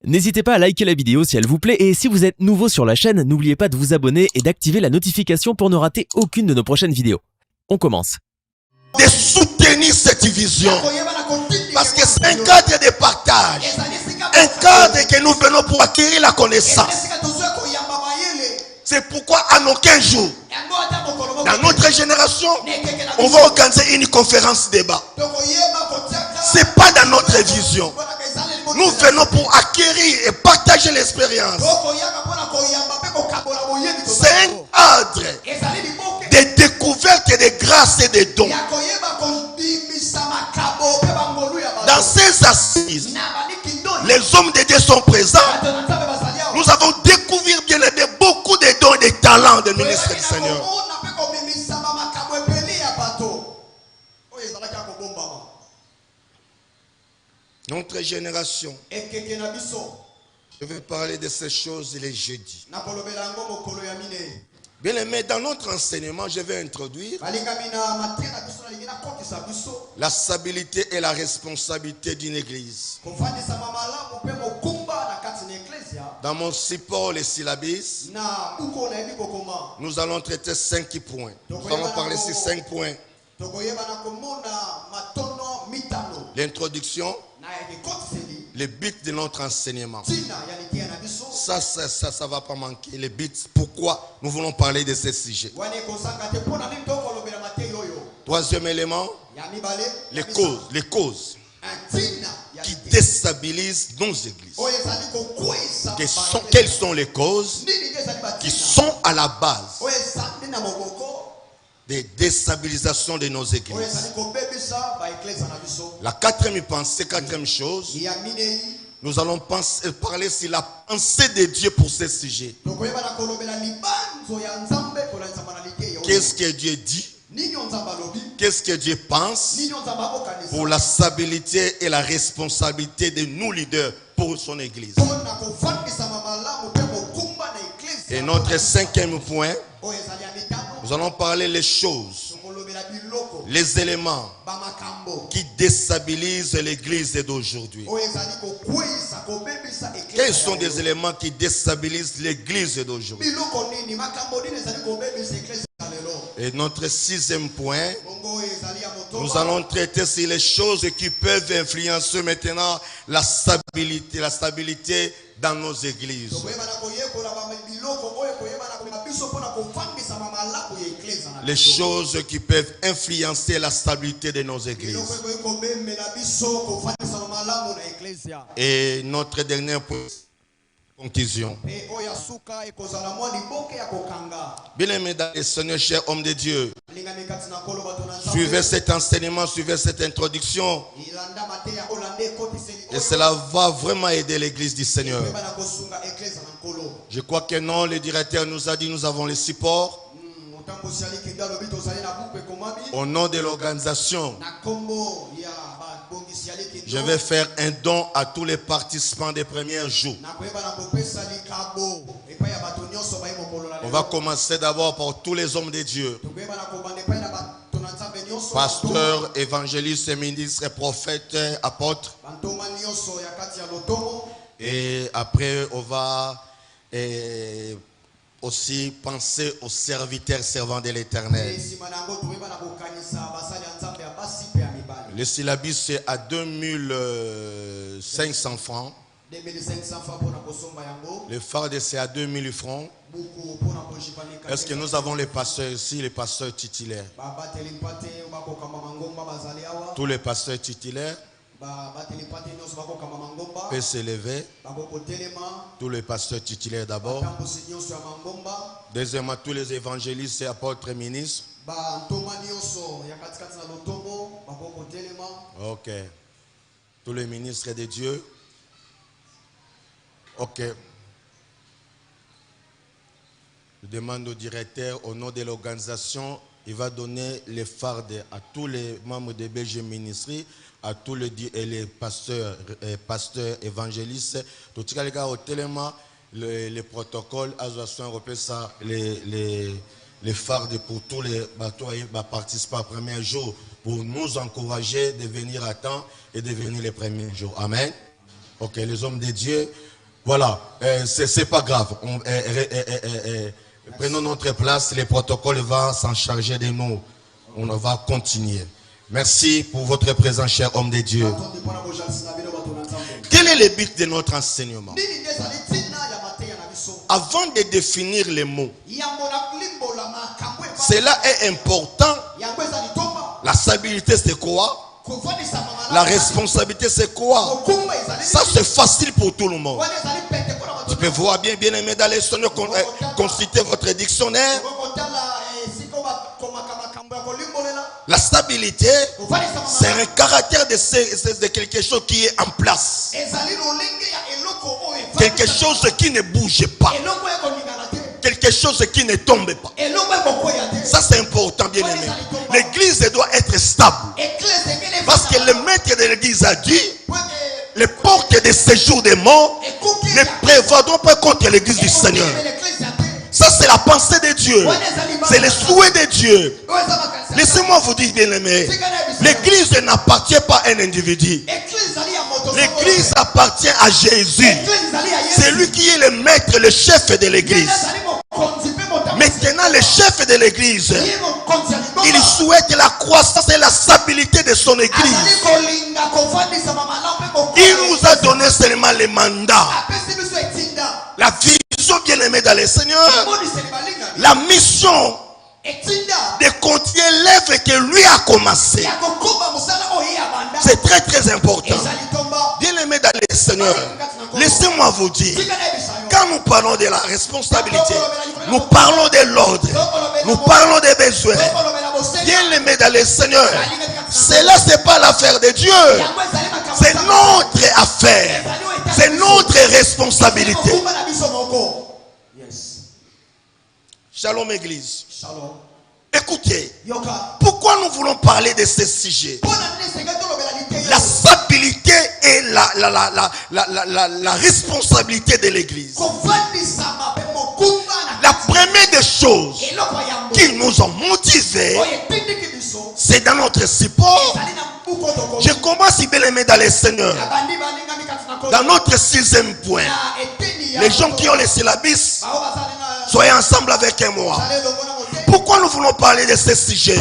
N'hésitez pas à liker la vidéo si elle vous plaît et si vous êtes nouveau sur la chaîne, n'oubliez pas de vous abonner et d'activer la notification pour ne rater aucune de nos prochaines vidéos. On commence. De soutenir cette vision. Parce que c'est un cadre de partage. Un cadre que nous venons pour acquérir la connaissance. C'est pourquoi en aucun jour, dans notre génération, on va organiser une conférence débat. Ce n'est pas dans notre vision. Nous venons pour acquérir et partager l'expérience. C'est un cadre de découverte et de grâce et de dons. Dans ces assises, les hommes de Dieu sont présents. Nous avons découvert bien aimé beaucoup de dons et de talents des ministres du Seigneur. Notre génération, je vais parler de ces choses les jeudis. Bien aimé, dans notre enseignement, je vais introduire la stabilité et la responsabilité d'une église. Dans mon support, les syllabis, nous allons traiter 5 points. Nous allons parler de 5 points. L'introduction, le but de notre enseignement. Ça ne va pas manquer. Le but, pourquoi nous voulons parler de ce sujet. Troisième élément, les causes qui déstabilisent nos églises. Quelles sont les causes qui sont à la base des déstabilisations de nos églises? La quatrième pensée, quatrième chose, nous allons parler sur la pensée de Dieu pour ce sujet. Qu'est-ce que Dieu dit? Qu'est-ce que Dieu pense pour la stabilité et la responsabilité de nous leaders pour son église? Et notre cinquième point, nous allons parler les choses, les éléments qui déstabilisent l'église d'aujourd'hui. Quels sont des éléments qui déstabilisent l'église d'aujourd'hui? Et notre sixième point, nous allons traiter sur les choses qui peuvent influencer maintenant la stabilité dans nos églises. Les choses qui peuvent influencer la stabilité de nos églises. Et notre dernier point, conclusion. Bien aimé dans le Seigneur, cher homme de Dieu, suivez cet enseignement, suivez cette introduction. Et cela va vraiment aider l'église du Seigneur. Je crois que non, le directeur nous a dit, nous avons le support. Au nom de l'organisation, je vais faire un don à tous les participants des premiers jours. On va commencer d'abord par tous les hommes de Dieu. Pasteurs, évangélistes, ministres, prophètes, apôtres. Et après, on va aussi penser aux serviteurs servants de l'Éternel. Le syllabus c'est à 2500 francs. Le farde c'est à 2000 francs. Est-ce que nous avons les pasteurs ici, les pasteurs titulaires? Tous les pasteurs titulaires peuvent s'élever. Tous les pasteurs titulaires d'abord. Deuxièmement, tous les évangélistes et apôtres et ministres. Ok. Tous les ministres de Dieu. Ok. Je demande au directeur, au nom de l'organisation, il va donner les fardes à tous les membres de BG Ministry, à tous les pasteurs évangélistes. Tout les gars au téléma, les protocoles, les fardes pour tous les participants au premier jour, pour nous encourager de venir à temps et de venir les premiers jours. Amen. Ok, les hommes de Dieu, Voilà, c'est pas grave. Prenons notre place, les protocoles vont s'en charger de nous. On va continuer. Merci pour votre présence, cher homme de Dieu. Quel est le but de notre enseignement? Avant de définir les mots, cela est important. La stabilité, c'est quoi? La responsabilité, c'est quoi? Ça, c'est facile pour tout le monde. Tu peux voir bien aimé dans les Seigneur, consulter votre dictionnaire. La stabilité, c'est un caractère de quelque chose qui est en place. Quelque chose qui ne bouge pas. Quelque chose qui ne tombe pas. Ça, c'est important, bien aimé. L'église doit être stable. Parce que le maître de l'église a dit, les portes de séjour des morts ne prévaudront pas contre l'église du Seigneur. Ça, c'est la pensée de Dieu. C'est le souhait de Dieu. Laissez-moi vous dire, bien aimé, l'église n'appartient pas à un individu. L'église appartient à Jésus. C'est lui qui est le maître, le chef de l'église. Maintenant, le chef de l'église, il souhaite la croissance et la stabilité de son église. Il nous a donné seulement le mandat. La vision, bien aimée dans le Seigneur. La mission de continuer l'œuvre que lui a commencé. C'est très important. Bien aimé dans le Seigneur, laissez-moi vous dire, quand nous parlons de la responsabilité, nous parlons de l'ordre, nous parlons des besoins. Bien aimé dans le Seigneur, cela c'est pas l'affaire de Dieu, c'est notre affaire, c'est notre responsabilité. Shalom Église. Écoutez, pourquoi nous voulons parler de ce sujet? La stabilité et la responsabilité de l'église. La première des choses qui nous ont motivés, c'est dans notre support. Je commence, bien aimé dans les Seigneurs, dans notre 6e point. Les gens qui ont les syllabus, soyez ensemble avec moi. Pourquoi nous voulons parler de ce sujet?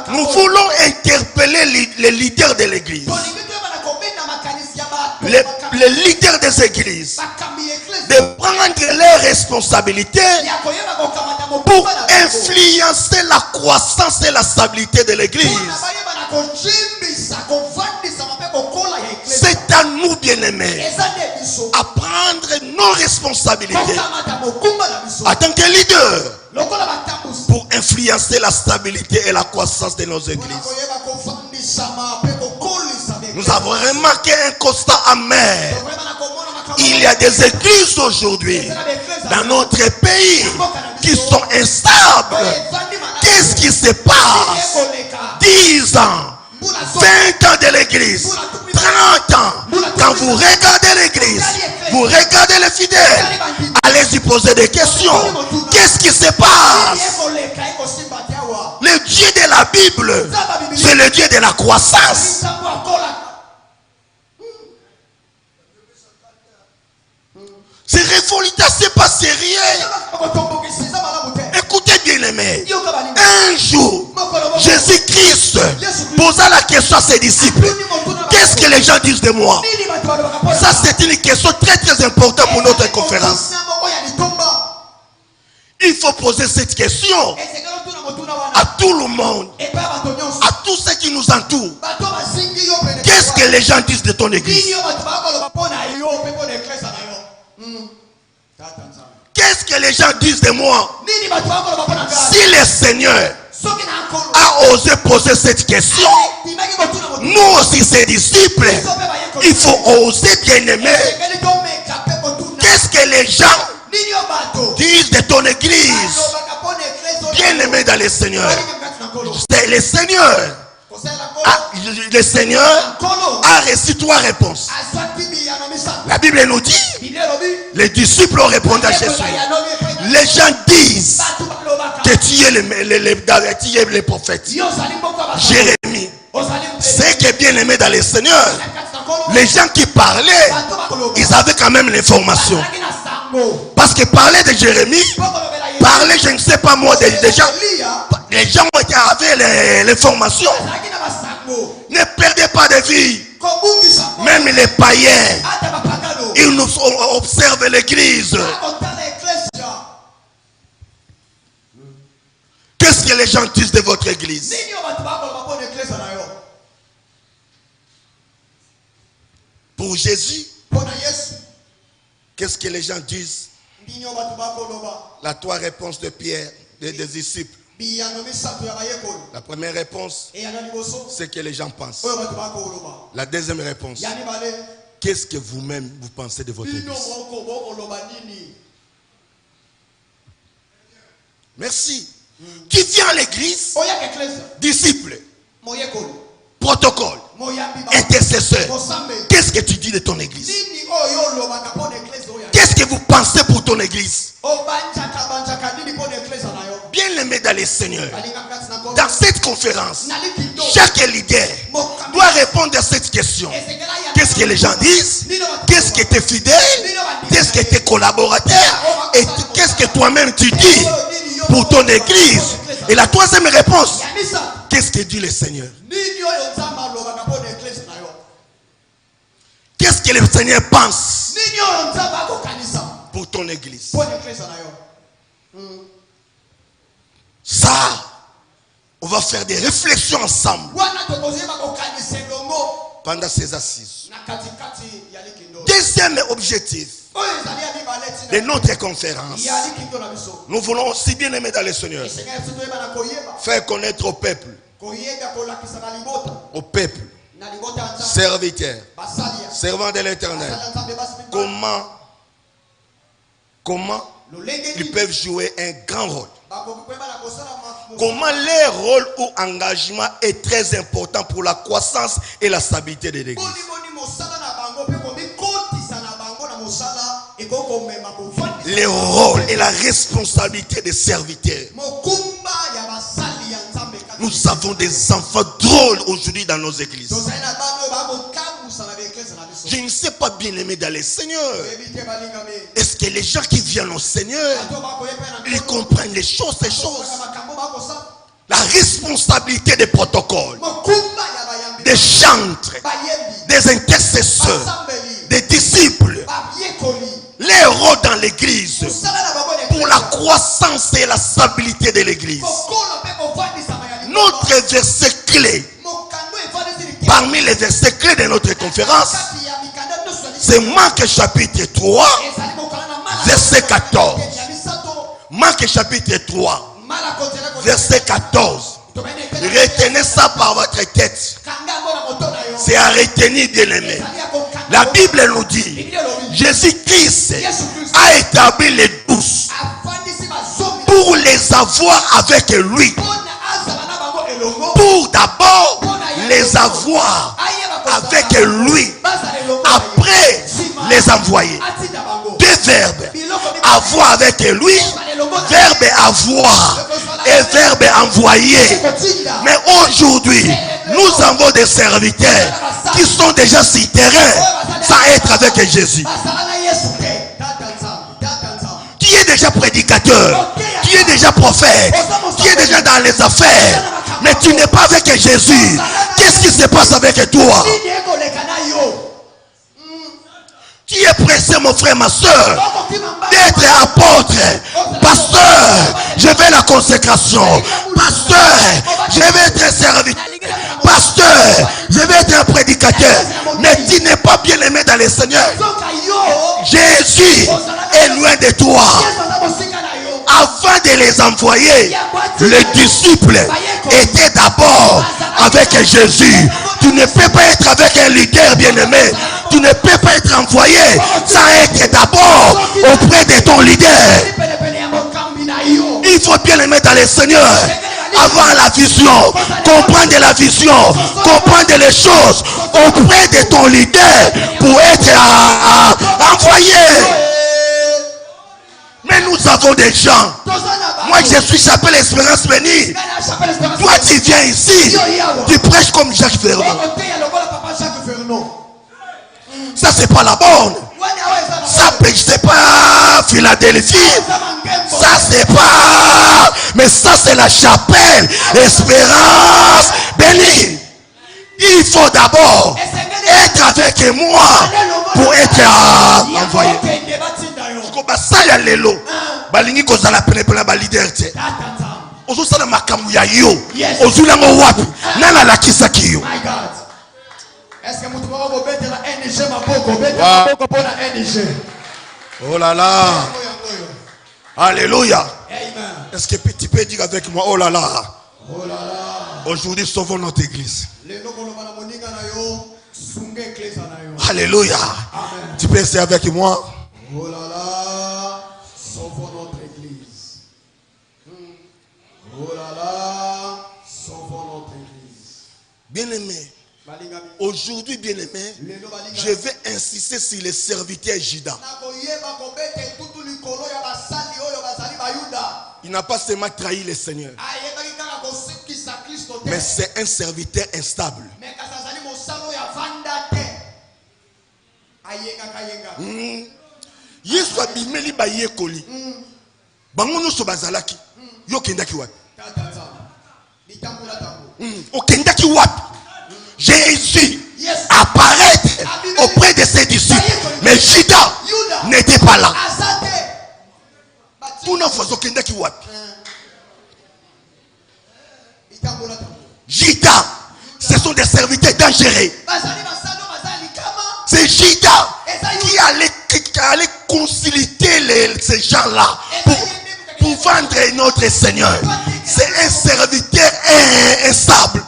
Nous voulons interpeller les leaders de l'église, les leaders des églises, de prendre leurs responsabilités pour influencer la croissance et la stabilité de l'église. C'est à nous, bien-aimés, à prendre nos responsabilités en tant que leader pour influencer la stabilité et la croissance de nos églises. Nous avons remarqué un constat amer. Il y a des églises aujourd'hui dans notre pays qui sont instables. Qu'est-ce qui se passe? 10 ans, 20 ans de l'église, 30 ans. Quand vous regardez l'église, vous regardez les fidèles, allez-y poser des questions. Qu'est-ce qui se passe? Le Dieu de la Bible, c'est le Dieu de la croissance. C'est révoltant, c'est pas sérieux. Écoutez bien aimé, un jour, Jésus-Christ posa la question à ses disciples. Qu'est-ce que les gens disent de moi? Ça c'est une question très importante pour notre conférence. Il faut poser cette question à tout le monde, à tous ceux qui nous entourent. Qu'est-ce que les gens disent de ton église? Qu'est-ce que les gens disent de moi? Si le Seigneur a osé poser cette question, nous aussi ses disciples, il faut oser, bien aimer. Qu'est-ce que les gens disent de ton église? Bien aimé dans le Seigneur, c'est le Seigneur. Le Seigneur a reçu 3 réponses. La Bible nous dit, les disciples ont répondu à Jésus. Les gens disent que tu es le prophète. Jérémie, c'est que bien aimé dans le Seigneur, Les gens qui parlaient, ils avaient quand même l'information. Parce que parler de Jérémie, parler, je ne sais pas moi, des gens, les gens avaient l'information. Ne perdez pas de vie. Même les païens, ils nous observent l'église. Qu'est-ce que les gens disent de votre église? Pour Jésus, qu'est-ce que les gens disent? La trois réponses de Pierre, des disciples. La première réponse, c'est que les gens pensent. La deuxième réponse, qu'est-ce que vous-même vous pensez de votre église? Merci. Qui vient à l'église? Disciple, protocole, intercesseur. Qu'est-ce que tu dis de ton église? Qu'est-ce que vous pensez pour ton église? Bien-aimé dans les seigneurs, dans cette conférence, chaque leader doit répondre à cette question. Qu'est-ce que les gens disent? Qu'est-ce que tes fidèles? Qu'est-ce que tes collaborateurs? Et qu'est-ce que toi-même tu dis pour ton église? Et la troisième réponse, qu'est-ce que dit le Seigneur? Qu'est-ce que le Seigneur pense pour ton église? Ça, on va faire des réflexions ensemble pendant ces assises. Deuxième objectif de notre conférence, nous voulons aussi, bien aimés dans le Seigneur, faire connaître au peuple, serviteurs, servants de l'Éternel, comment ils peuvent jouer un grand rôle. Comment leur rôle ou engagement est très important pour la croissance et la stabilité de l'église. Le rôle et la responsabilité des serviteurs. Nous avons des enfants drôles aujourd'hui dans nos églises. Je ne sais pas, bien aimé dans les Seigneurs. Est-ce que les gens qui viennent au Seigneur, ils comprennent les choses, ces choses? La responsabilité des protocoles, des chantres, des intercesseurs, des disciples, les rôles dans l'église pour la croissance et la stabilité de l'église. Notre verset clé, parmi les versets clés de notre conférence, c'est Marc chapitre 3, verset 14. Marc chapitre 3, verset 14. Retenez ça par votre tête. C'est à retenir, bien aimé. La Bible nous dit, Jésus-Christ a établi les 12 pour les avoir avec lui. Pour d'abord les avoir avec lui, après les envoyer. Deux verbes, avoir avec lui, verbe avoir et verbe envoyer. Mais aujourd'hui, nous avons des serviteurs qui sont déjà sur terrain sans être avec Jésus. Qui est déjà prédicateur, qui est déjà prophète, qui est déjà dans les affaires, mais tu n'es pas avec Jésus. Qu'est-ce qui se passe avec toi? Tu es pressé, mon frère, ma soeur, d'être apôtre, pasteur, je vais la consécration, pasteur, je vais être serviteur, pasteur, je vais être un prédicateur, mais tu n'es pas bien aimé dans le Seigneur. Jésus est loin de toi. Avant de les envoyer, les disciples étaient d'abord avec Jésus. Tu ne peux pas être avec un leader bien-aimé. Tu ne peux pas être envoyé sans être d'abord auprès de ton leader. Il faut bien aimer dans le Seigneur. Avoir la vision, comprendre la vision, comprendre les choses auprès de ton leader pour être envoyé. Mais nous avons des gens. Moi je suis Chapelle Espérance bénie. Toi tu viens ici, tu prêches comme Jacques Ferrand. Ça, c'est pas la bonne. Ça, c'est pas Philadelphie. Ça, c'est pas. Mais ça, c'est la chapelle. Espérance bénie. Il faut d'abord être avec moi pour être envoyé. Ça, y a l'élo. Balingi kozala pene ba leader te. Ozosala makambo ya yo. Ozulango wapi? Nana la kisaki yo. My God. Est-ce que mutu bako betela NG maboko betela maboko pona NG. Oh là là. Alléluia. Amen. Est-ce que tu peux dire avec moi, oh là là. Oh là là. Aujourd'hui, sauvons notre église. Alléluia. Amen. Tu peux essayer avec moi. Oh là là. Sauvons notre église. Oh là là. Sauvons notre église. Bien-aimé. Aujourd'hui, bien-aimé, je vais insister sur les serviteurs Judas. Il n'a pas seulement trahi le Seigneur, mais c'est un serviteur instable. Yesu abimeli ba yekoli. Bango nyonso bazalaki. Yo kendaki wapi? Okendaki wapi? Jésus apparaît auprès de ses disciples. Mais Judas n'était pas là. Judas, ce sont des serviteurs dangereux. C'est Judas qui allait concilier ces gens-là pour vendre notre Seigneur. C'est un serviteur instable.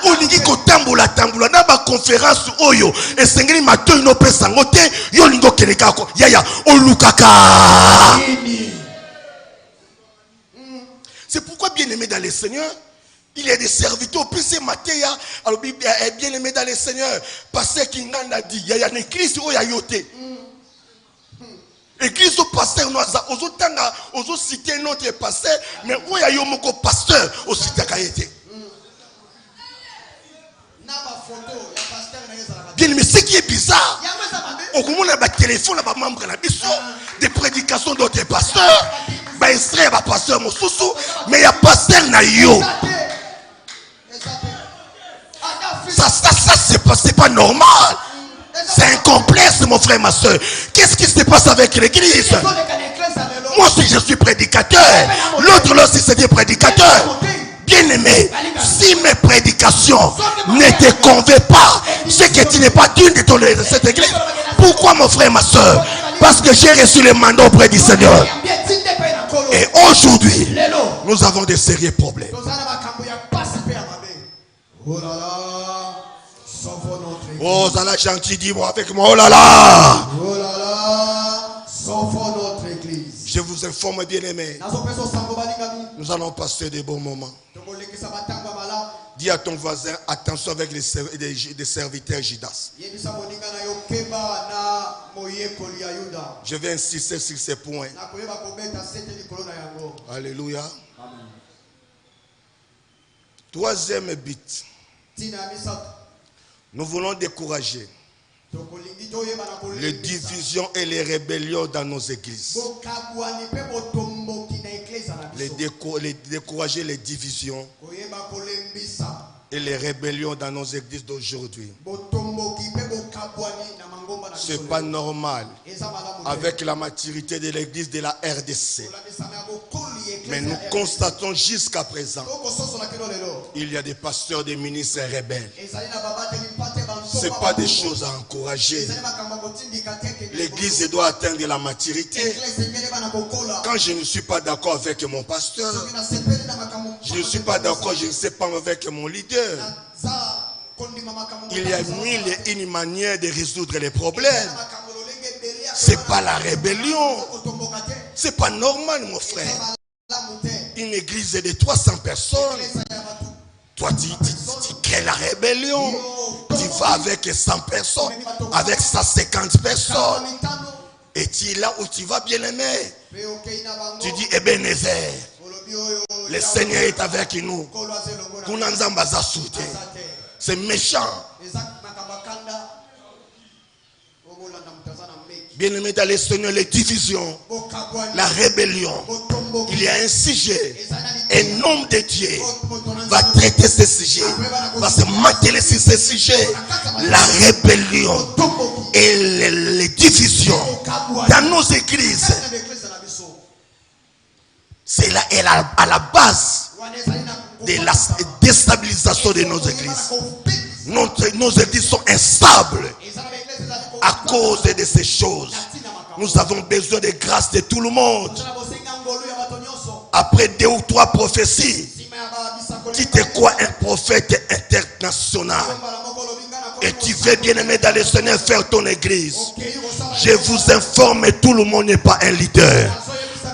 Olingi ko tambola na ba conférence oyo esengeli matoyi no pesa ngote yo lingo keleka ko yaya olukaka. C'est pourquoi bien-aimé dans le Seigneur, il y a des serviteurs puis c'est Matéa alors bien-aimé dans le Seigneur pasteur Kinganda dit yaya l'église oyo yote. Église au pasteur noza ozo tanga ozo citer notre pasteur mais oya yo moko pasteur au citer kayete. Bien, mais ce qui est bizarre, au moment où on a des téléphones, des prédications d'autres pasteurs, mais il y a pasteur Nayo. Ça c'est pas normal. C'est un complexe, mon frère, ma soeur. Qu'est-ce qui se passe avec l'église? Moi aussi, je suis prédicateur. L'autre là aussi, c'est des prédicateurs. Bien-aimé, si mes prédications ne te convainquent pas, c'est que tu n'es pas digne de cette église. Pourquoi, mon frère, ma soeur? Parce que j'ai reçu le mandat auprès du Seigneur. Et aujourd'hui, nous avons des sérieux problèmes. Oh là là, gentil, dis-moi avec moi, oh là là. Oh là là, sauvons notre église. Je vous informe, bien-aimé, nous allons passer des bons moments. Dis à ton voisin, attention avec les serviteurs Judas. Je vais insister sur ces points. Alléluia. Troisième but. Nous voulons décourager les divisions et les rébellions dans nos églises. Décourager les divisions et les rébellions dans nos églises d'aujourd'hui. C'est pas normal avec la maturité de l'église de la RDC. Mais nous constatons jusqu'à présent, il y a des pasteurs, des ministres rebelles. Ce n'est pas des choses à encourager. L'église doit atteindre la maturité. Quand je ne suis pas d'accord avec mon pasteur, je ne suis pas d'accord, je ne sais pas avec mon leader. Il y a mille et une manières de résoudre les problèmes. C'est pas la rébellion. C'est pas normal, mon frère. Une église de 300 personnes. Toi, tu crées la rébellion. Tu vas avec 100 personnes, avec 150 personnes. Et tu es là où tu vas, bien aimé. Tu dis, Ebenezer, le Seigneur est avec nous. C'est méchant. Bien-aimés dans les Seigneurs, les divisions, la rébellion. Il y a un sujet. Un homme de Dieu va traiter ce sujet. Va se m'atteler sur ce sujet. La rébellion et les divisions dans nos églises. C'est là à la base de la déstabilisation de nos églises. Nos églises sont instables à cause de ces choses. Nous avons besoin de grâce de tout le monde. Après 2 ou 3 prophéties, tu te crois un prophète international et tu veux, bien-aimé dans le Seigneur, faire ton église. Je vous informe, tout le monde n'est pas un leader.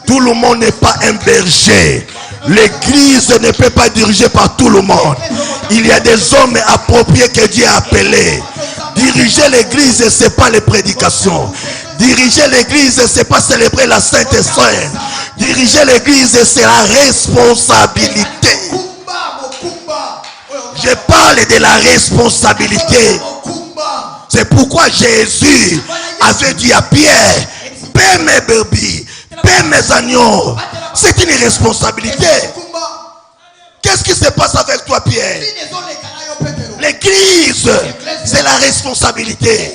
Tout le monde n'est pas un berger. L'église ne peut pas diriger par tout le monde. Il y a des hommes appropriés que Dieu a appelés. Diriger l'église, ce n'est pas les prédications. Diriger l'église, ce n'est pas célébrer la Sainte Seine. Diriger l'église, c'est la responsabilité. Je parle de la responsabilité. C'est pourquoi Jésus avait dit à Pierre, paie mes brebis, paie mes agneaux. C'est une responsabilité. Qu'est-ce qui se passe avec toi, Pierre? L'église, c'est la responsabilité.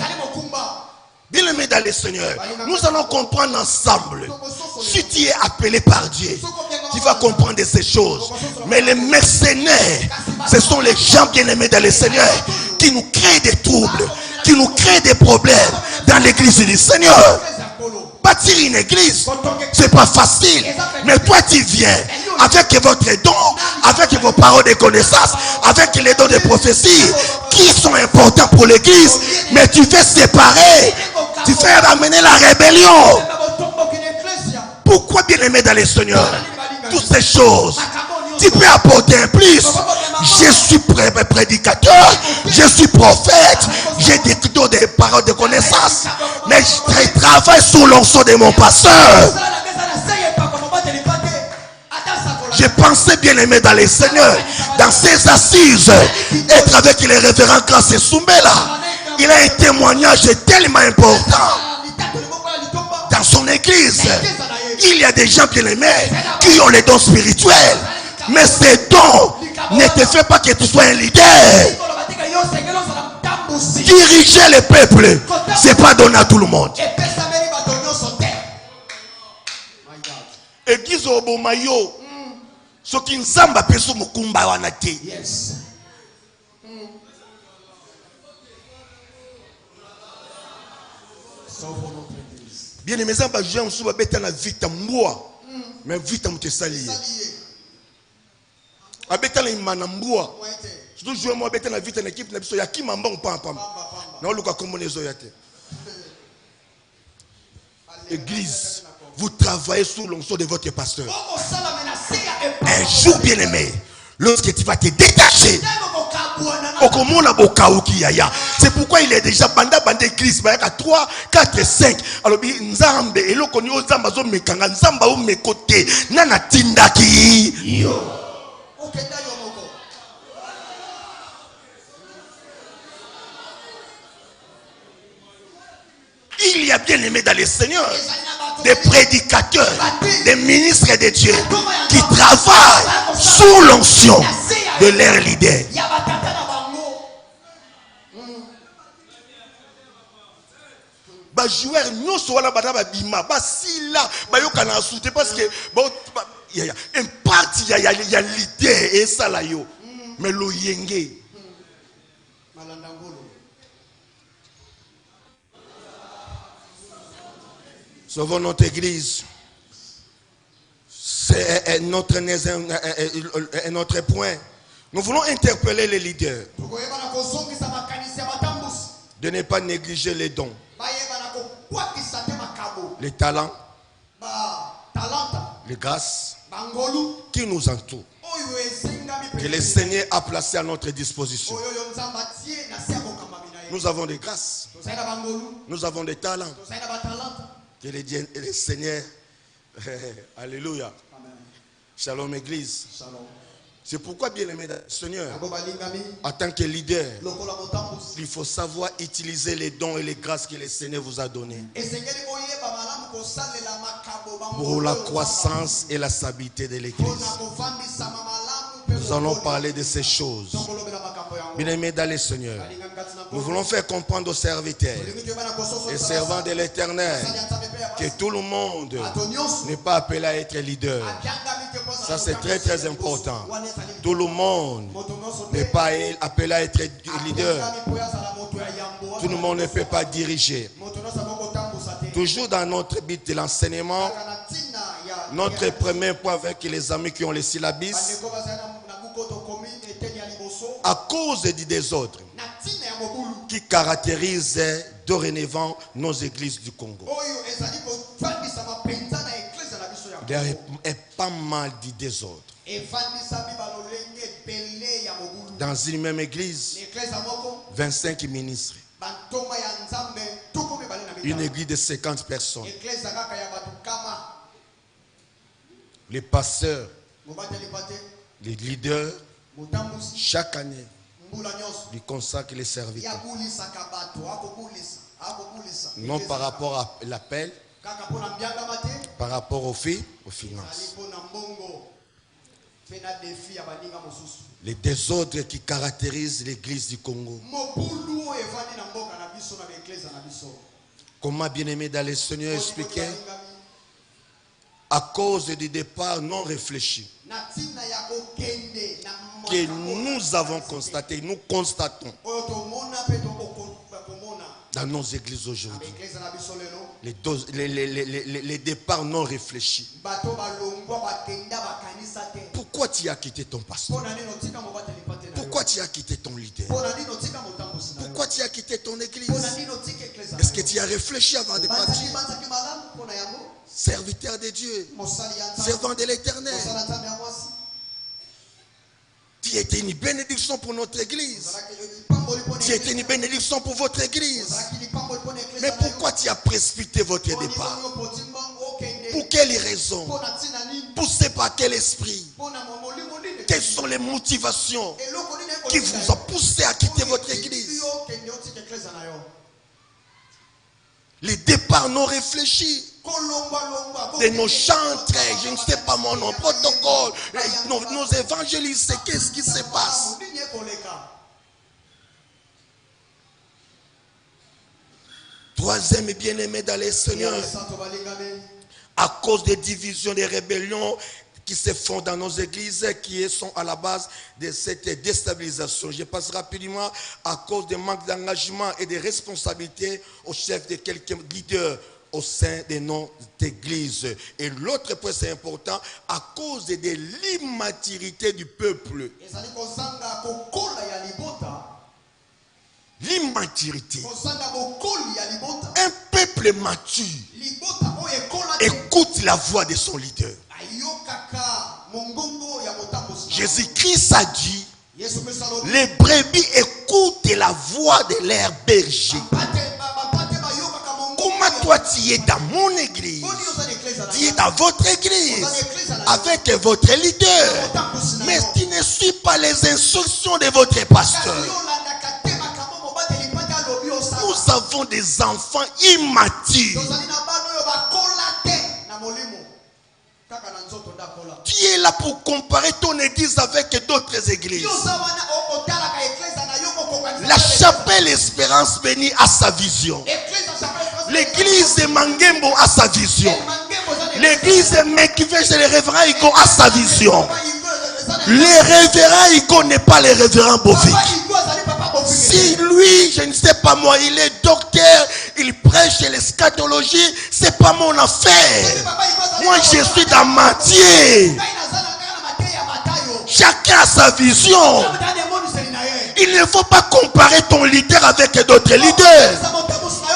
Bien-aimé dans le Seigneur, nous allons comprendre ensemble. Si tu es appelé par Dieu, tu vas comprendre ces choses. Mais les mercenaires, ce sont les gens bien-aimés dans le Seigneur qui nous créent des troubles, qui nous créent des problèmes dans l'église du Seigneur. Bâtir une église, c'est pas facile. Mais toi, tu viens avec votre don, avec vos paroles de connaissance, avec les dons de prophétie qui sont importants pour l'église. Mais tu fais séparer, tu fais ramener la rébellion. Pourquoi, bien-aimé dans le Seigneur, toutes ces choses, tu peux apporter un plus. Je suis prédicateur, je suis prophète, j'ai des dons de paroles de connaissance, mais je travaille sous l'onction de mon pasteur. Je pensais, bien aimé dans les Seigneurs, dans ces assises, être avec les révérends Grâce Soumbela. Il a un témoignage tellement important. Dans son église, il y a des gens, bien aimés, qui ont les dons spirituels. Mais ces dons ne te fait pas que tu sois un leader. Diriger le peuple, c'est pas donner à tout le monde. Église Obomayo, ce qui nous semble appeler ce mukumba wanate. Bien aimé, ça va jouer en sous bête na vite moi, mais vite me te salier. Abeta na imana mbua. Surtout jouer moi bête na vite na équipe na biso ya kimamba on pam pam. Na luka comme les oyate. Église, vous travaillez sous l'onction de votre pasteur. Un jour, bien aimé, lorsque tu vas te détacher, c'est pourquoi il est déjà banda église, il y a 3, 4, 5. Alors, Nzambe, et l'on connaît aux Zamba, Nzamba ou mes côtés, Nana Tindaki. Il y a bien aimé dans les seigneurs des prédicateurs, des ministres de Dieu qui travaillent sous l'onction de leur leader. Ba joueur nous soit bada ba bima ba sila ba yo kana souté parce que il y a un parti il y a leader et ça là yo mais lo yenge sauvons notre église. C'est notre point. Nous voulons interpeller les leaders de ne pas négliger les dons, les talents, les grâces qui nous entourent, que le Seigneur a placé à notre disposition. Nous avons des grâces, nous avons des talents. Que le Seigneur, alléluia. Shalom église. C'est pourquoi, bien-aimé Seigneur, en tant que leader, il faut savoir utiliser les dons et les grâces que le Seigneur vous a donnés pour la croissance et la stabilité de l'Église. Nous allons parler de ces choses. Bien-aimés dans le Seigneur, nous voulons faire comprendre aux serviteurs et servants de l'Éternel que tout le monde n'est pas appelé à être leader. Ça, c'est très très important. Tout le monde n'est pas appelé à être leader. Tout le monde ne peut pas diriger. Toujours dans notre but de l'enseignement, notre premier point avec les amis qui ont les syllabis, à cause du désordre qui caractérise dorénavant nos églises du Congo. Il y a pas mal de désordre. Dans une même église, 25 ministres. Une église de 50 personnes. Les pasteurs, les leaders, chaque année, ils consacrent les serviteurs. Non par rapport à l'appel, par rapport aux filles, aux finances. Les désordres qui caractérisent l'église du Congo. Comment, bien-aimé dans le Seigneur, expliquer? À cause du départ non réfléchi que nous avons constaté, nous constatons dans nos églises aujourd'hui. Les départs non réfléchis. Pourquoi tu as quitté ton pasteur? Pourquoi tu as quitté ton leader? Pourquoi tu as quitté ton église? Est-ce que tu as réfléchi avant de partir? Serviteur de Dieu, servant de l'Éternel. Tu étais une bénédiction pour notre église. Tu étais une bénédiction pour votre église. Mais pourquoi tu as précipité votre départ? Pour quelle raison? Poussé par quel esprit? Quelles sont les motivations qui vous ont poussé à quitter votre église? Les départs non réfléchis de nos chantres, je ne sais pas mon nom, protocole, nos évangélistes, qu'est-ce qui se passe? Troisième et bien-aimé dans les Seigneurs, à cause des divisions, des rébellions qui se font dans nos églises, qui sont à la base de cette déstabilisation. Je passe rapidement à cause du manque d'engagement et de responsabilité au chef de quelques leaders au sein de nos églises. Et l'autre point, c'est important, à cause de l'immaturité du peuple. L'immaturité. Un peuple mature écoute la voix de son leader. Jésus-Christ a dit, les brebis écoutent la voix de leur berger. Comment toi tu es dans mon église, tu es dans votre église, avec votre leader, mais tu ne suis pas les instructions de votre pasteur. Nous avons des enfants immatures. Tu es là pour comparer ton église avec d'autres églises. La chapelle Espérance Bénie a sa vision. L'église de Mangembo a sa vision. L'église de Mekivé chez les révérends Igo a sa vision. Les révérends Igo n'est pas les révérends Bovic. Si lui, je ne sais pas moi, il est docteur, il prêche l'eschatologie, c'est pas mon affaire. Moi, je suis dans Matthieu. Chacun a sa vision. Il ne faut pas comparer ton leader avec d'autres leaders.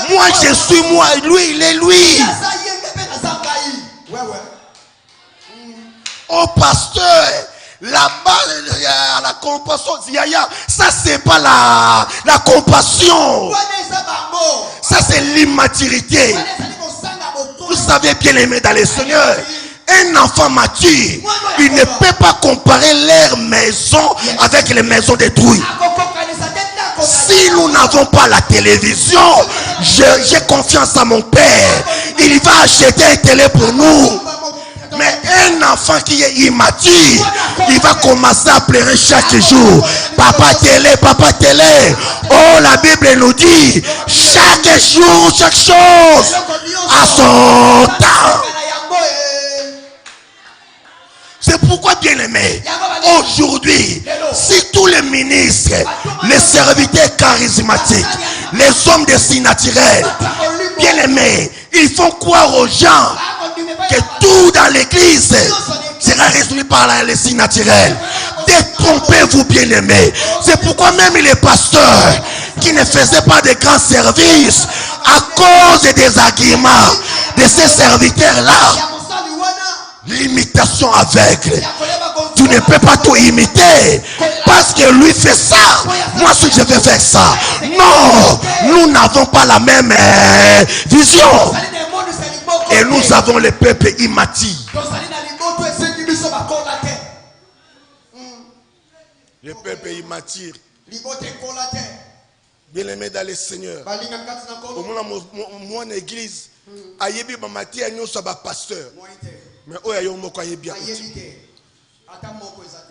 Moi, je suis moi, lui, il est lui. Oh, pasteur, là-bas, la compassion, ça, c'est pas la compassion. Ça, c'est l'immaturité. Vous savez, bien aimé dans les Seigneurs, Un enfant mature, il ne peut pas comparer leur maison avec les maisons détruites. Si nous n'avons pas la télévision, j'ai confiance à mon père. Il va acheter une télé pour nous. Mais un enfant qui est immature, il va commencer à pleurer chaque jour. Papa télé, papa télé. Oh, la Bible nous dit, chaque jour, chaque chose à son temps. C'est pourquoi, bien aimé, aujourd'hui, si tous les ministres, les serviteurs charismatiques, les hommes de signes naturels, bien aimé, ils font croire aux gens que tout dans l'église sera résolu par les signes naturels. Détrompez-vous, bien aimé. C'est pourquoi même les pasteurs qui ne faisaient pas de grands services à cause des arguments de ces serviteurs-là, l'imitation aveugle. Tu ne peux pas tout imiter parce que lui fait ça. Moi, si je vais faire ça. Non, nous n'avons pas la même vision. Et nous avons le peuple immature. Le peuple immature. Bien aimé dans le Seigneur. Au moins, mon église, ayebi bamati a nyoso ba pasteur. Mais oya yo moko ayebi.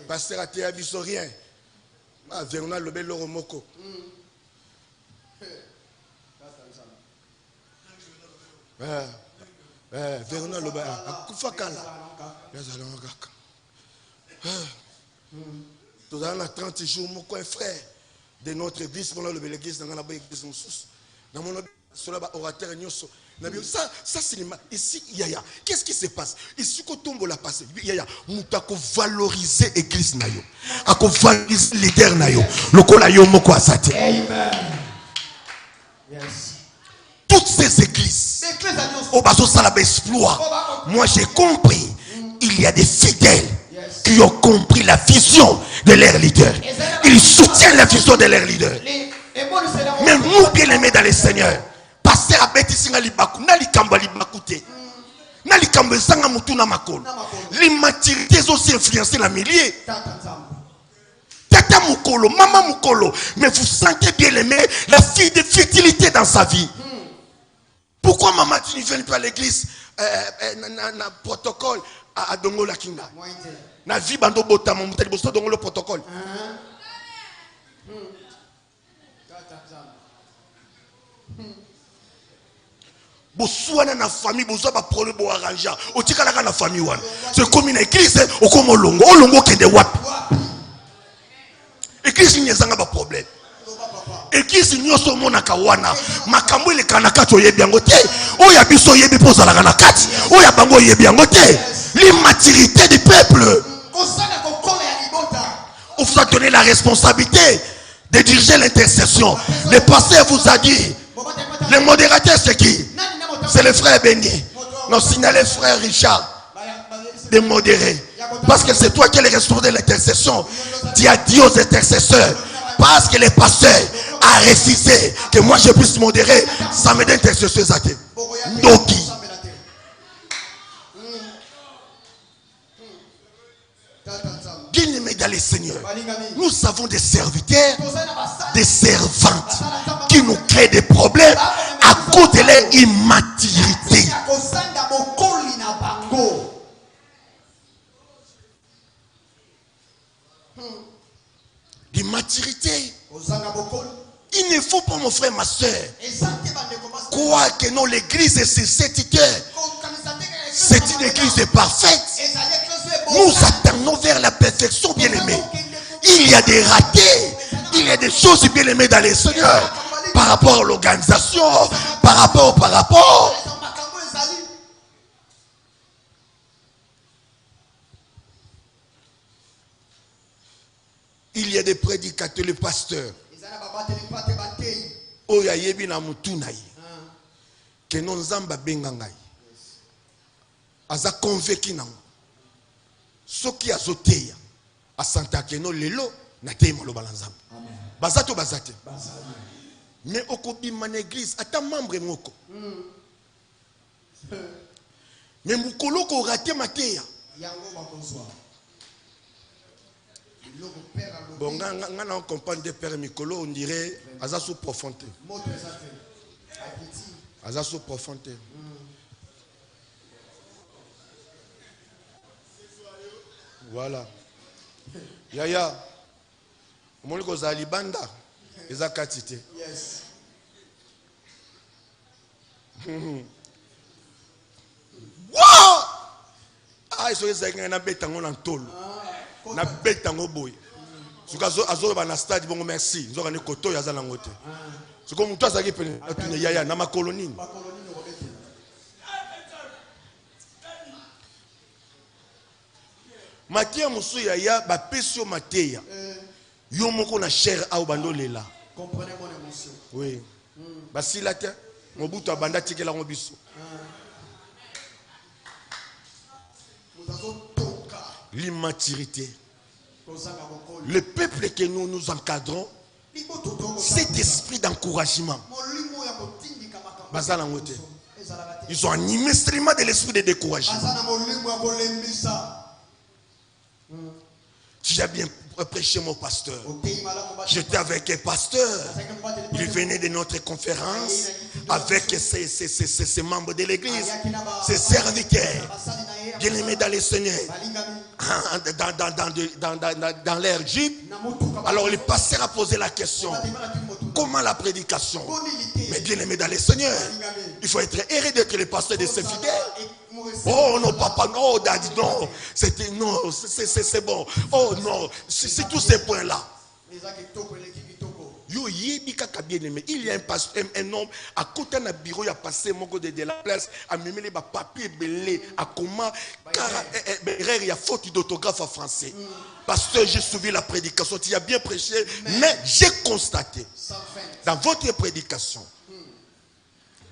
Pasteur ate abiso rien. Ah, Verona lobe loro moko. Verona lobe akufa kala. Tout dans 30 jours mon frère de notre église pour l'église dans la église dans mon orateur ça c'est ici yaya qu'est-ce qui se passe ici quand tombe la passe yaya mutako valoriser église nayo ako valoriser leader nayo lokola yo moko asate. Amen. Yes. Toutes ces églises au baso sala exploit. Moi j'ai compris il y a des fidèles qui ont compris la vision de leur leader. Ils soutiennent la vision de leur leader. Mais nous, bien aimés dans le Seigneur, pasteur Abeti Singa Libaku, Nali Kamba Libakute, Nali Kamba Sanga Mutuna Makolo, l'immaturité est aussi influencée la millier. Tata Mukolo, Maman Mukolo, mais vous sentez bien aimé la fille de fertilité dans sa vie. Pourquoi maman tu ne viens pas à l'église na protocole à Dongo la Kinga? Na vie bando botama mutali bosto Dongo le protocole. Bosoana na famille bozo ba problème bo arranger. Otikala ka na famille wana. C'est comme une église au comme olongo kende wapi. Église n'y a pas problème. Église nyoso mona kawana makambo ile kana kato yebi yango te oya biso yebi poza la kana kati oya bango yebi yango te l'immaturité du peuple. On vous a donné la responsabilité de diriger l'intercession. Le pasteur vous a dit le modérateur c'est qui? C'est le frère Béni. Non, signalez frère Richard de modérer parce que c'est toi qui es le responsable de l'intercession. Tu as dit aux intercesseurs parce que les pasteurs a refusé que moi je puisse modérer, ça me donne intercession exacte. Doki. Bien-aimés dans les seigneurs, nous avons des serviteurs, des servantes qui nous créent des problèmes à cause de leur immaturité. L'immaturité. Il ne faut pas, mon frère, ma soeur, croire que non, l'église est cette terre. C'est une église parfaite. Nous attendons vers la perfection, bien-aimés. Il y a des ratés, il y a des choses bien-aimées dans les seigneurs par rapport à l'organisation, par rapport. Il y a des prédicateurs, les pasteurs. Oya yebi na mutu na ye. Que non zamba benga ngai. Aza convaincu nango. Soki azoteya. Asanta ke no lelo na te maloba la nzamba. Bazato bazate. Mais okobi man église ata membre moko. Mais mukolo ko raté mateya. Bon, on comprend des pères Mikolo, on dirait Azasu profonde. Azasu profonde. Voilà. Yaya. Mon ko za libanda. Eza katite. Yes. Wow! Ah, ils sont na betango na tolo. Na betango boy. Suka azo ba na stade bongo merci. Nzoka ne koto ya zala ngote. Suko mutu azaki pene atune yaya na makoloni. Matia musu yaya ba pesio mateya. Yo moko na cher au bandolela. Comprenez mon émotion. Oui. Basila te mobutu abanda tikela ngobiso. L'immaturité. Le peuple que nous encadrons, cet esprit d'encouragement. Ils ont animé extrêmement de l'esprit de découragement. Si j'ai bien prêché mon pasteur, j'étais avec un pasteur, il venait de notre conférence avec ses membres de l'église, ses serviteurs, bien aimés dans les Seigneurs, dans l'air Jeep. Alors le pasteur a posé la question, comment la prédication? Mais bien aimés dans les Seigneurs, il faut être heureux d'être le pasteur de ses fidèles. Oh non, papa, non, daddy, non, c'était non, c'est bon. Oh non, c'est tous ces points-là. Yo yebi kaka bien aimé. Il y a un homme à côté d'un bureau, il a passé mon côté de la place, a mis les papiers belés, à comment, car il y a faute d'autographe en français. Pasteur, j'ai suivi la prédication, tu as bien prêché, mais j'ai constaté dans votre prédication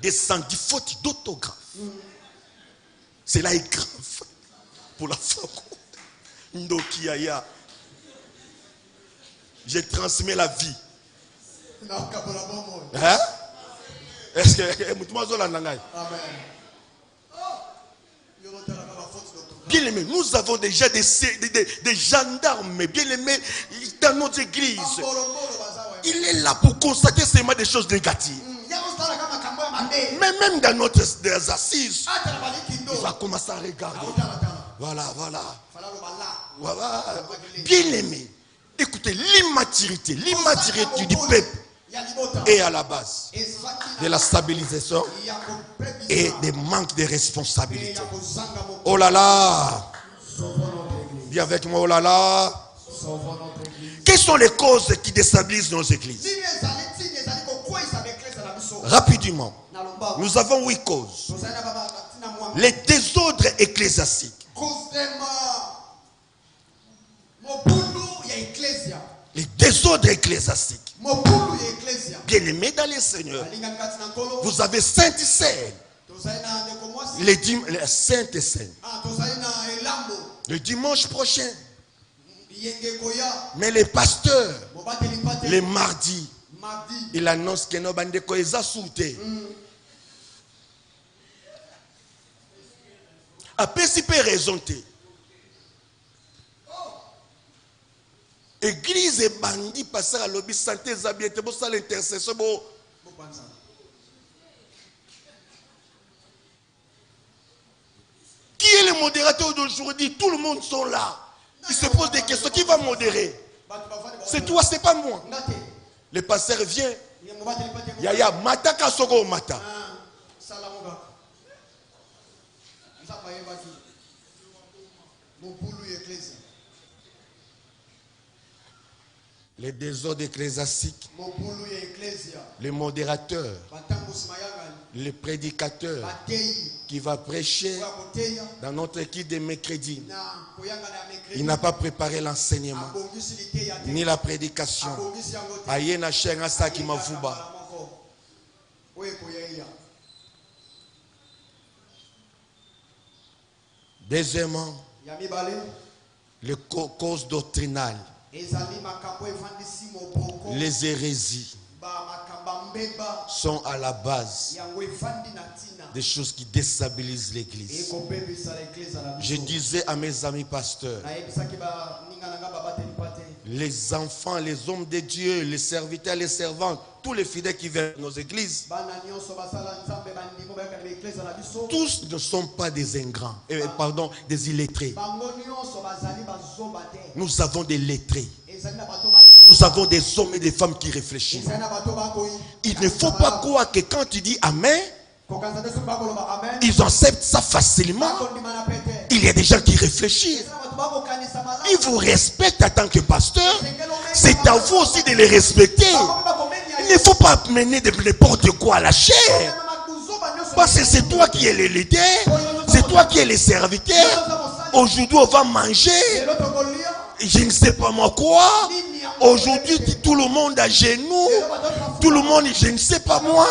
des 110 fautes d'autographe. C'est là est grave pour la femme. Ndokiaya. J'ai transmis la vie. Hein? Est-ce que bien aimé, nous avons déjà des gendarmes bien aimés dans notre église. Il est là pour constater seulement des choses négatives. Mais même dans notre assises, il va commencer à regarder. Voilà. Bien aimé. Écoutez, l'immaturité du peuple est à la base de la stabilisation et des manques de responsabilité. Oh là là! Dis avec moi, oh là là! Quelles sont les causes qui déstabilisent nos églises? Rapidement, nous avons 8 causes. Les désordres ecclésiastiques. Les désordres ecclésiastiques. Bien aimés dans les Seigneurs, vous avez Sainte Seine. Les Sainte Seine. Le dimanche prochain. Mais les pasteurs, les mardis, il annonce que nos bandeko est assoûté. Après, si peut raisonner. Église et bandit passer à l'obéissance santé zabiete pour ça l'intercession. Qui est le modérateur d'aujourd'hui? Tout le monde sont là. Ils se posent des questions. Qui va modérer? C'est toi, c'est pas moi. Le pasteur vient. Yaya mata kasoko mata. Les désordres ecclésiastiques, les modérateurs, les prédicateurs qui va prêcher dans notre équipe de mercredi. Il n'a pas préparé l'enseignement, ni la prédication. Ayena shenga saki mafuba. Deuxièmement, les causes doctrinales. Les hérésies. sont à la base des choses qui déstabilisent l'église. Je disais à mes amis pasteurs, les enfants, les hommes de Dieu, les serviteurs, les servantes, tous les fidèles qui viennent dans nos églises, tous ne sont pas des ingrats, des illettrés. Nous avons des lettrés. Nous avons des hommes et des femmes qui réfléchissent. Il ne faut pas croire que quand tu dis Amen, ils acceptent ça facilement. Il y a des gens qui réfléchissent. Ils vous respectent en tant que pasteur. C'est à vous aussi de les respecter. Il ne faut pas mener de n'importe quoi à la chair. Parce que c'est toi qui es le leader. C'est toi qui es le serviteur. Aujourd'hui, on va manger. Je ne sais pas moi quoi. Aujourd'hui, tout le monde à genoux. Tout le monde, je ne sais pas moi.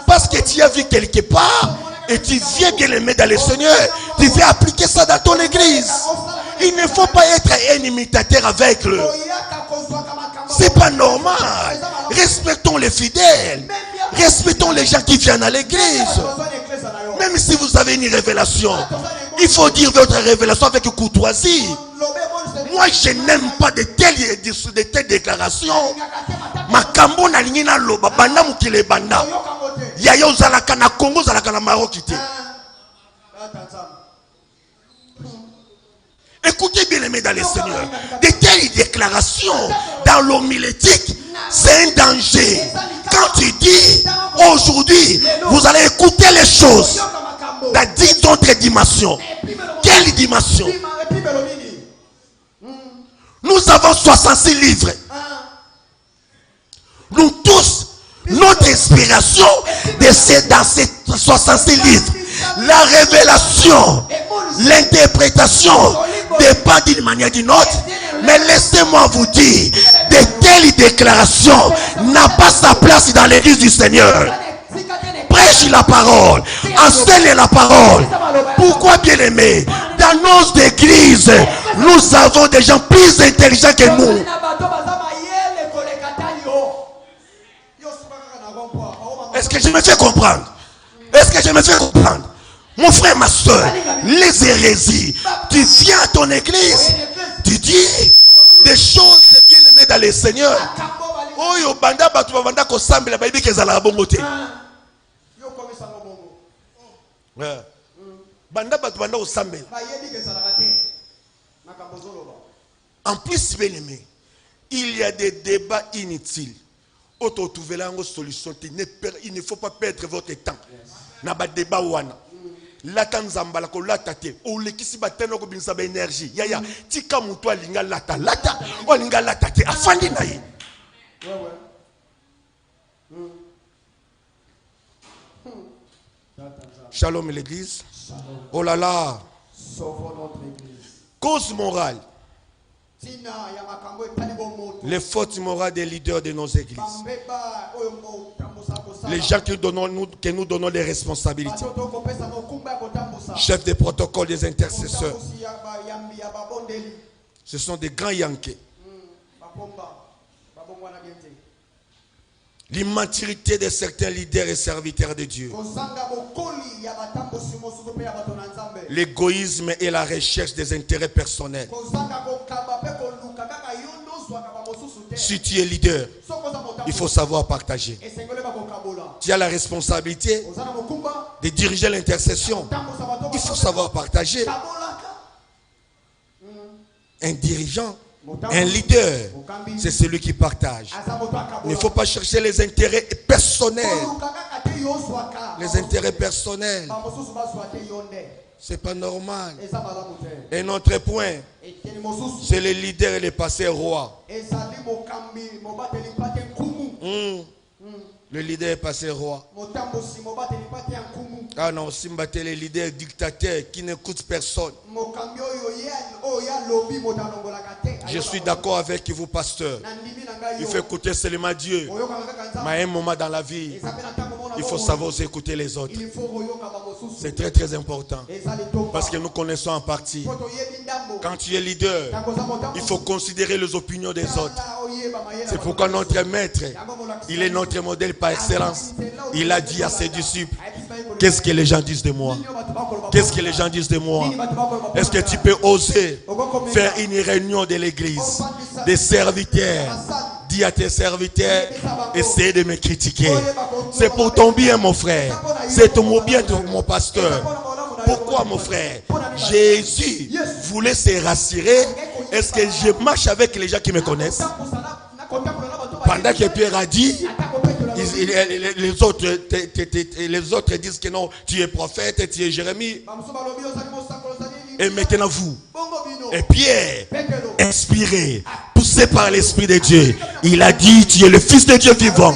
Parce que tu as vu quelque part. Et tu viens bien le mettre dans le Seigneur. Tu viens appliquer ça dans ton église. Il ne faut pas être un imitateur avec eux. C'est pas normal. Respectons les fidèles. Respectons les gens qui viennent à l'église. Même si vous avez une révélation, il faut dire votre révélation avec courtoisie. Moi, je n'aime pas de telles déclarations. Makambo na lingina loba banda mukile banda. Yaya ozalaka na Congo, ozalaka na Maroc. Écoutez bien aimés dans le Seigneur. De telles déclarations dans l'homilétique, c'est un danger. Quand tu dis aujourd'hui, vous allez écouter les choses dans 10 autres dimensions. Quelle dimension? Nous avons 66 livres. Nous tous, notre inspiration dans ces 66 livres, la révélation, l'interprétation dépend d'une manière ou d'une autre. Mais laissez-moi vous dire, de telles déclarations n'ont pas sa place dans l'église du Seigneur. Prêche la parole, enseigne la parole. Pourquoi bien aimé? Dans nos églises, nous avons des gens plus intelligents que nous. Est-ce que je me fais comprendre? Est-ce que je me fais comprendre? Mon frère, ma soeur, les hérésies. Tu viens à ton église, tu dis des choses bien aimées dans le Seigneur. Oh, yo banda batu banda ko sambela baby kezala bongote. Banda batu banda ko sambela. En plus, bien aimé, il y a des débats inutiles. Solution. Il ne faut pas perdre votre temps. Naba débat wana. Lata nzambala ko lata te. O lekisi bateno ko binsa ba énergie. Yaya, tika muto alinga lata. Lata, o linga lata te. Afandi na ye. Shalom l'église. Oh là là. Cause morale. Les fautes morales des leaders de nos églises. Les gens que nous donnons les responsabilités. Chefs de protocole, des intercesseurs. Ce sont des grands Yankés. L'immaturité de certains leaders et serviteurs de Dieu. L'égoïsme et la recherche des intérêts personnels. Si tu es leader, il faut savoir partager. Tu as la responsabilité de diriger l'intercession. Il faut savoir partager. Un dirigeant, un leader, c'est celui qui partage. Il ne faut pas chercher les intérêts personnels. Les intérêts personnels. C'est pas normal. Un autre point, c'est les leaders et les pasteurs rois. Le leader est passé roi. Ah non, Simbaté, les leaders dictateurs qui n'écoutent personne. Je suis d'accord avec vous, pasteur. Il faut écouter seulement Dieu. Mais à un moment dans la vie, il faut savoir aussi écouter les autres. C'est très très important. Parce que nous connaissons en partie. Quand tu es leader, il faut considérer les opinions des autres. C'est pourquoi notre maître, Il est notre modèle par excellence. Il a dit à ses disciples, qu'est-ce que les gens disent de moi? Qu'est-ce que les gens disent de moi? Est-ce que tu peux oser faire une réunion de l'église, des serviteurs? Dis à tes serviteurs, essayez de me critiquer. C'est pour ton bien, mon frère. C'est pour mon bien, mon pasteur. Pourquoi, mon frère? Jésus voulait se rassurer. Est-ce que je marche avec les gens qui me connaissent? Pendant que Pierre a dit, les autres disent que non, tu es prophète, tu es Jérémie. Et maintenant vous. Et Pierre, inspiré, poussé par l'Esprit de Dieu, il a dit, tu es le Fils de Dieu vivant.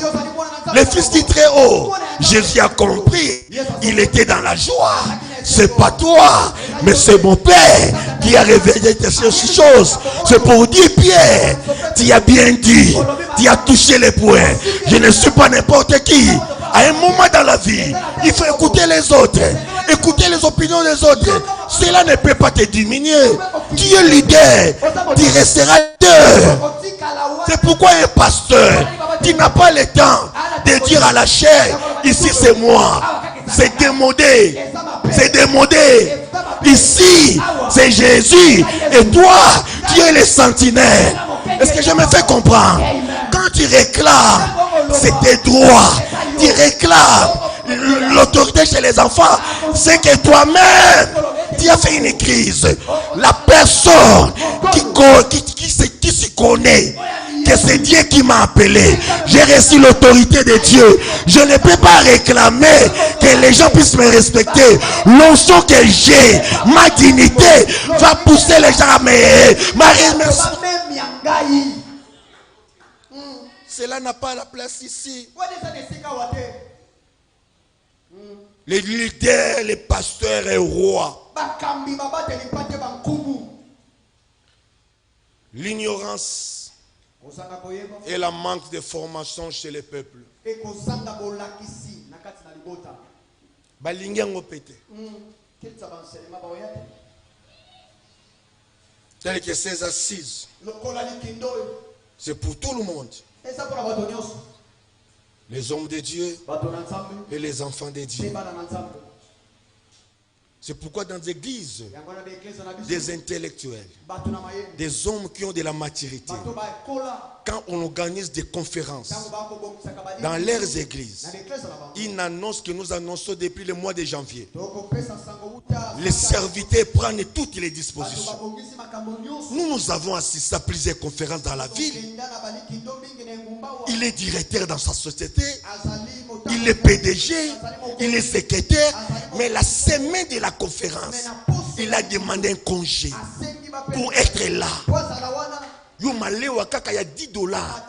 Le Fils du Très-Haut. Jésus a compris. Il était dans la joie. C'est pas toi, mais c'est mon Père qui a réveillé ces choses. C'est pour dire, Pierre, tu as bien dit, tu as touché les points. Je ne suis pas n'importe qui. À un moment dans la vie, il faut écouter les autres, écouter les opinions des autres. Cela ne peut pas te diminuer. Tu es leader, tu resteras leader. C'est pourquoi un pasteur, tu n'as pas le temps de dire à la chair, ici c'est moi. C'est démodé. C'est démodé. Ici, c'est Jésus. Et toi, tu es le sentinelle. Est-ce que je me fais comprendre? Quand tu réclames, c'est tes droits. Tu réclames l'autorité chez les enfants. C'est que toi-même, tu as fait une crise. La personne qui se connaît, que c'est Dieu qui m'a appelé. J'ai reçu l'autorité de Dieu. Je ne peux pas réclamer que les gens puissent me respecter. L'onction que j'ai, ma dignité, va pousser les gens à me remercier. Cela n'a pas la place ici. Les leaders, les pasteurs et rois. L'ignorance et la manque de formation chez les peuples. Tel que ces assises, c'est pour tout le monde. Les hommes de Dieu et les enfants de Dieu. C'est pourquoi dans les églises, des intellectuels, des hommes qui ont de la maturité, quand on organise des conférences dans leurs églises, ils annoncent que nous annonçons depuis le mois de janvier. Les serviteurs prennent toutes les dispositions. Nous avons assisté à plusieurs conférences dans la ville. Il est directeur dans sa société, il est PDG, il est secrétaire, mais la semaine de la conférence, il a demandé un congé pour être là. Il y a 10 dollars.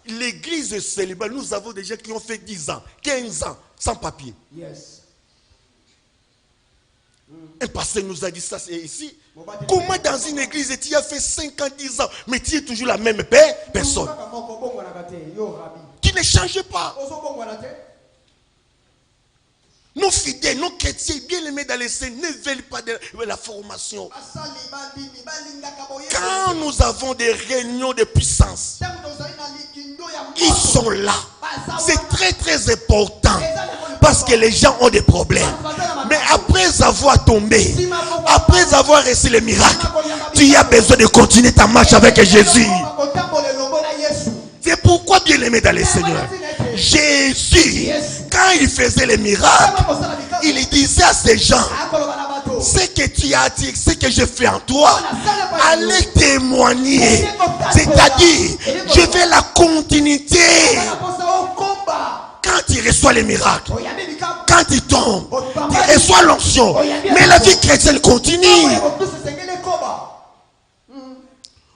L'église célibat, nous avons des gens qui ont fait 10 ans, 15 ans sans papier. Un pasteur nous a dit ça ici. Comment dans une église tu as fait 5 ans, 10 ans, mais tu es toujours la même personne qui ne change pas. Nos fidèles, nos chrétiens, bien aimés dans les saints, ne veulent pas de la formation. Quand nous avons des réunions de puissance, ils sont là. C'est très très important. Parce que les gens ont des problèmes. Mais après avoir tombé, après avoir reçu le miracle, tu as besoin de continuer ta marche avec Jésus. C'est pourquoi, bien aimé dans les Seigneurs, Jésus, quand il faisait les miracles, il disait à ces gens, ce que tu as dit, ce que je fais en toi, allez témoigner. C'est-à-dire, je veux la continuité. Quand il reçoit les miracles, quand il tombe, il reçoit l'onction. Mais la vie chrétienne continue.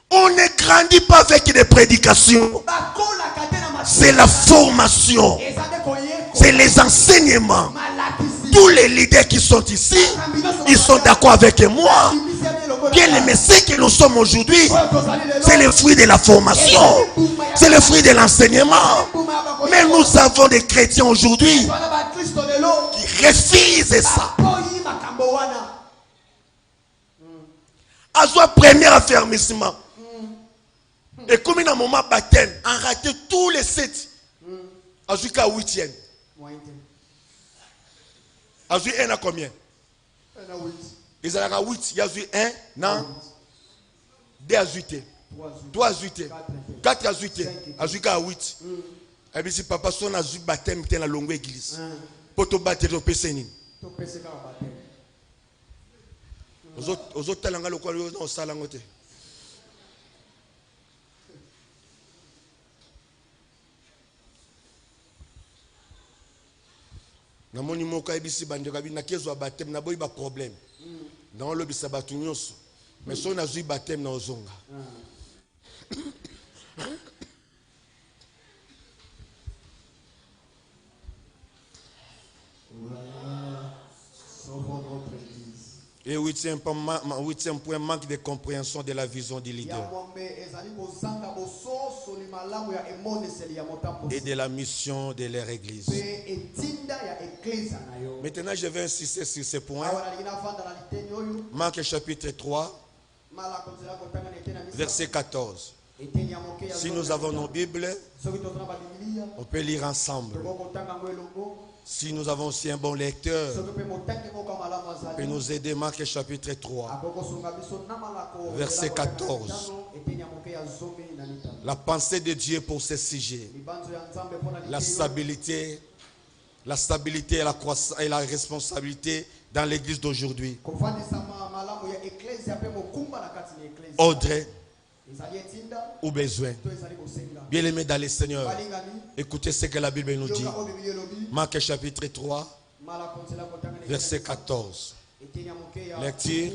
On ne grandit pas avec des prédications. C'est la formation. C'est les enseignements. Tous les leaders qui sont ici, ils sont d'accord avec moi. Bien aimé, ce que nous sommes aujourd'hui, c'est le fruit de la formation. C'est le fruit de l'enseignement. Mais nous avons des chrétiens aujourd'hui qui refusent ça. Azwa premier affermissement. Et comme il a un moment baptême, en raté tous les 7. Azwa qu'à 8e. Azwa 1 à combien? Ils ont à 8. Il y a 1, non? 2 à 8. 3 à 8. 4 à 8. Azwa qu'à 8. Et bien si papa son azwa baptême, il est dans la longue église. Pour te battre, tu peux saigner. Aux autres talents, le quoi, on s'en a ngoté. Na moni moka ebisi bande kabi na kezo baptême na boy ba problème. Dans le bisa batu nyonso. Mais son azui baptême na ozonga. Et 8e point, manque de compréhension de la vision du leader et de la mission de leur église. Maintenant, je vais insister sur ce point. Marc chapitre 3, verset 14. Si nous avons nos Bibles, on peut lire ensemble. Si nous avons aussi un bon lecteur, il peut nous aider. Marc chapitre 3, verset 14. La pensée de Dieu pour ce sujet. La stabilité et la croissance et la responsabilité dans l'église d'aujourd'hui. Audrey ou besoin. Bien aimé dans le Seigneur, écoutez ce que la Bible nous dit. Marc chapitre 3, verset 14. Lecture.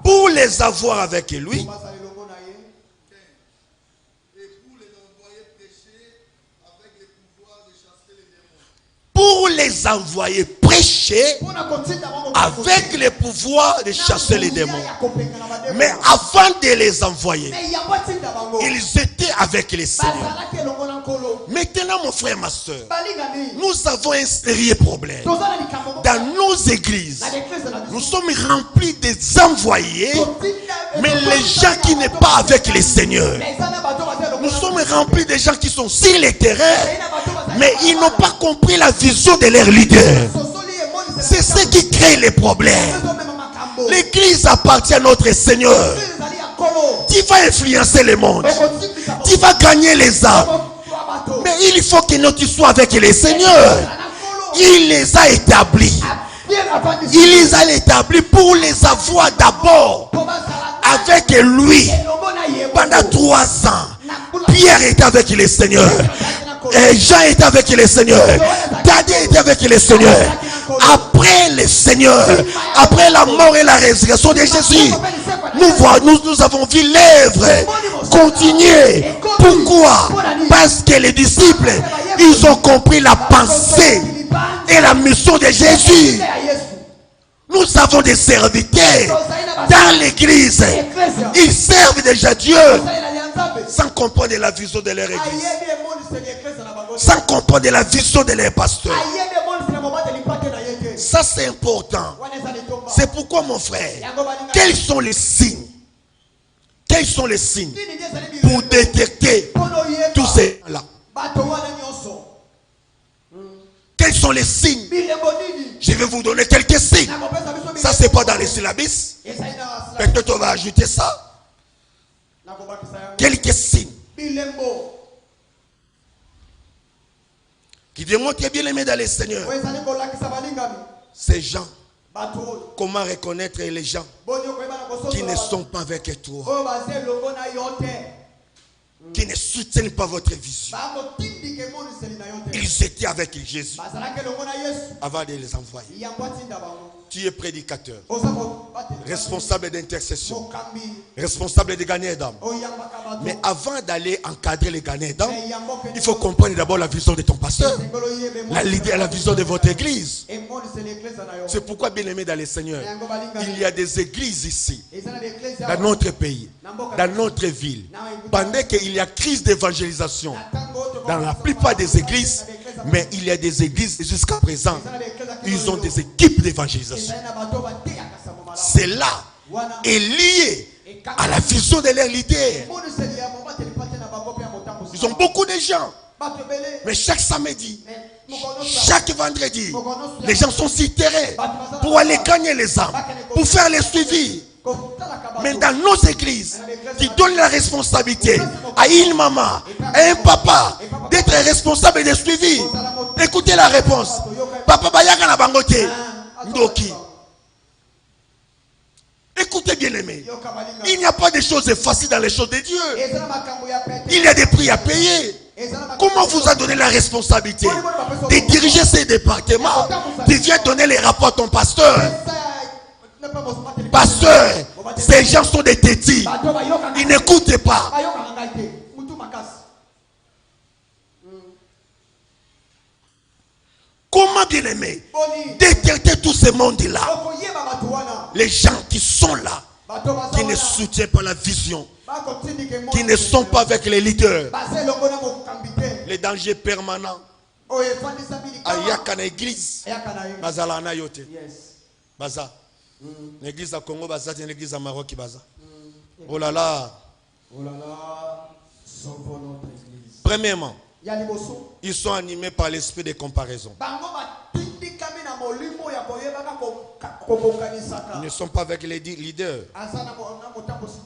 Pour les avoir avec lui. Pour les envoyer prêcher avec le pouvoir de chasser les démons. Mais avant de les envoyer, ils étaient avec les Seigneurs. Maintenant, mon frère, ma soeur, nous avons un sérieux problème. Dans nos églises, nous sommes remplis des envoyés, mais les gens qui n'est pas avec les Seigneurs. Nous sommes remplis de gens qui sont sur les terrains, mais ils n'ont pas compris la vision de leur leader. C'est ce qui crée les problèmes. L'église appartient à notre Seigneur. Tu vas influencer le monde. Tu vas gagner les âmes. Mais il faut que tu sois avec les seigneurs. Il les a établis. Il les a établis pour les avoir d'abord avec lui. Pendant 3 ans, Pierre était avec les seigneurs. Et Jean était avec les seigneurs. Thaddée était avec les seigneurs. Après les seigneurs, après la mort et la résurrection de Jésus, nous avons vu l'œuvre continuer. Pourquoi? Parce que les disciples, ils ont compris la pensée et la mission de Jésus. Nous avons des serviteurs dans l'église. Ils servent déjà Dieu sans comprendre la vision de leur église, sans comprendre la vision de leur pasteur. Ça c'est important. C'est pourquoi mon frère, quels sont les signes? Quels sont les signes pour détecter tous ces là? Quels sont les signes? Je vais vous donner quelques signes. Ça c'est pas dans les syllabus. Peut-être on va ajouter ça. Quelques signes qui démontrent que bien aimé dans les seigneurs. Ces gens, comment reconnaître les gens qui ne sont pas avec toi, qui ne soutiennent pas votre vision? Ils étaient avec Jésus avant de les envoyer. Tu es prédicateur, responsable d'intercession, responsable de gagner d'âme. Mais avant d'aller encadrer les gagnants d'âme, il faut comprendre d'abord la vision de ton pasteur, la vision de votre église. C'est pourquoi, bien aimé dans les Seigneurs, il y a des églises ici, dans notre pays, dans notre ville. Pendant qu'il y a crise d'évangélisation dans la plupart des églises, mais il y a des églises jusqu'à présent, ils ont des équipes d'évangélisation. Cela est lié à la vision de leur leader. Ils ont beaucoup de gens, mais chaque samedi, chaque vendredi, les gens sont sur terrain pour aller gagner les âmes, pour faire les suivis. Mais dans nos églises, qui donnent la responsabilité à une maman, à un papa, d'être responsable des suivis. Écoutez la réponse. Papa Bayaka na bangote. Ndoki. Écoutez bien aimé. Il n'y a pas de choses faciles dans les choses de Dieu. Il y a des prix à payer. Comment vous a donné la responsabilité de diriger ces départements? Tu viens donner les rapports à ton pasteur. Pasteur, ces gens sont des tétis. Ils n'écoutent pas. Comment, bien aimé, détecter tout ce monde-là? Les gens qui sont là, qui ne soutiennent pas la vision, qui ne sont pas avec les leaders, les dangers permanents. Ayaka na église, bazala na yote, baza. L'église à Congo, baza, l'église à Maroc, baza. Oh là là. Premièrement, ils sont animés par l'esprit de comparaison. Ils ne sont pas avec les leaders.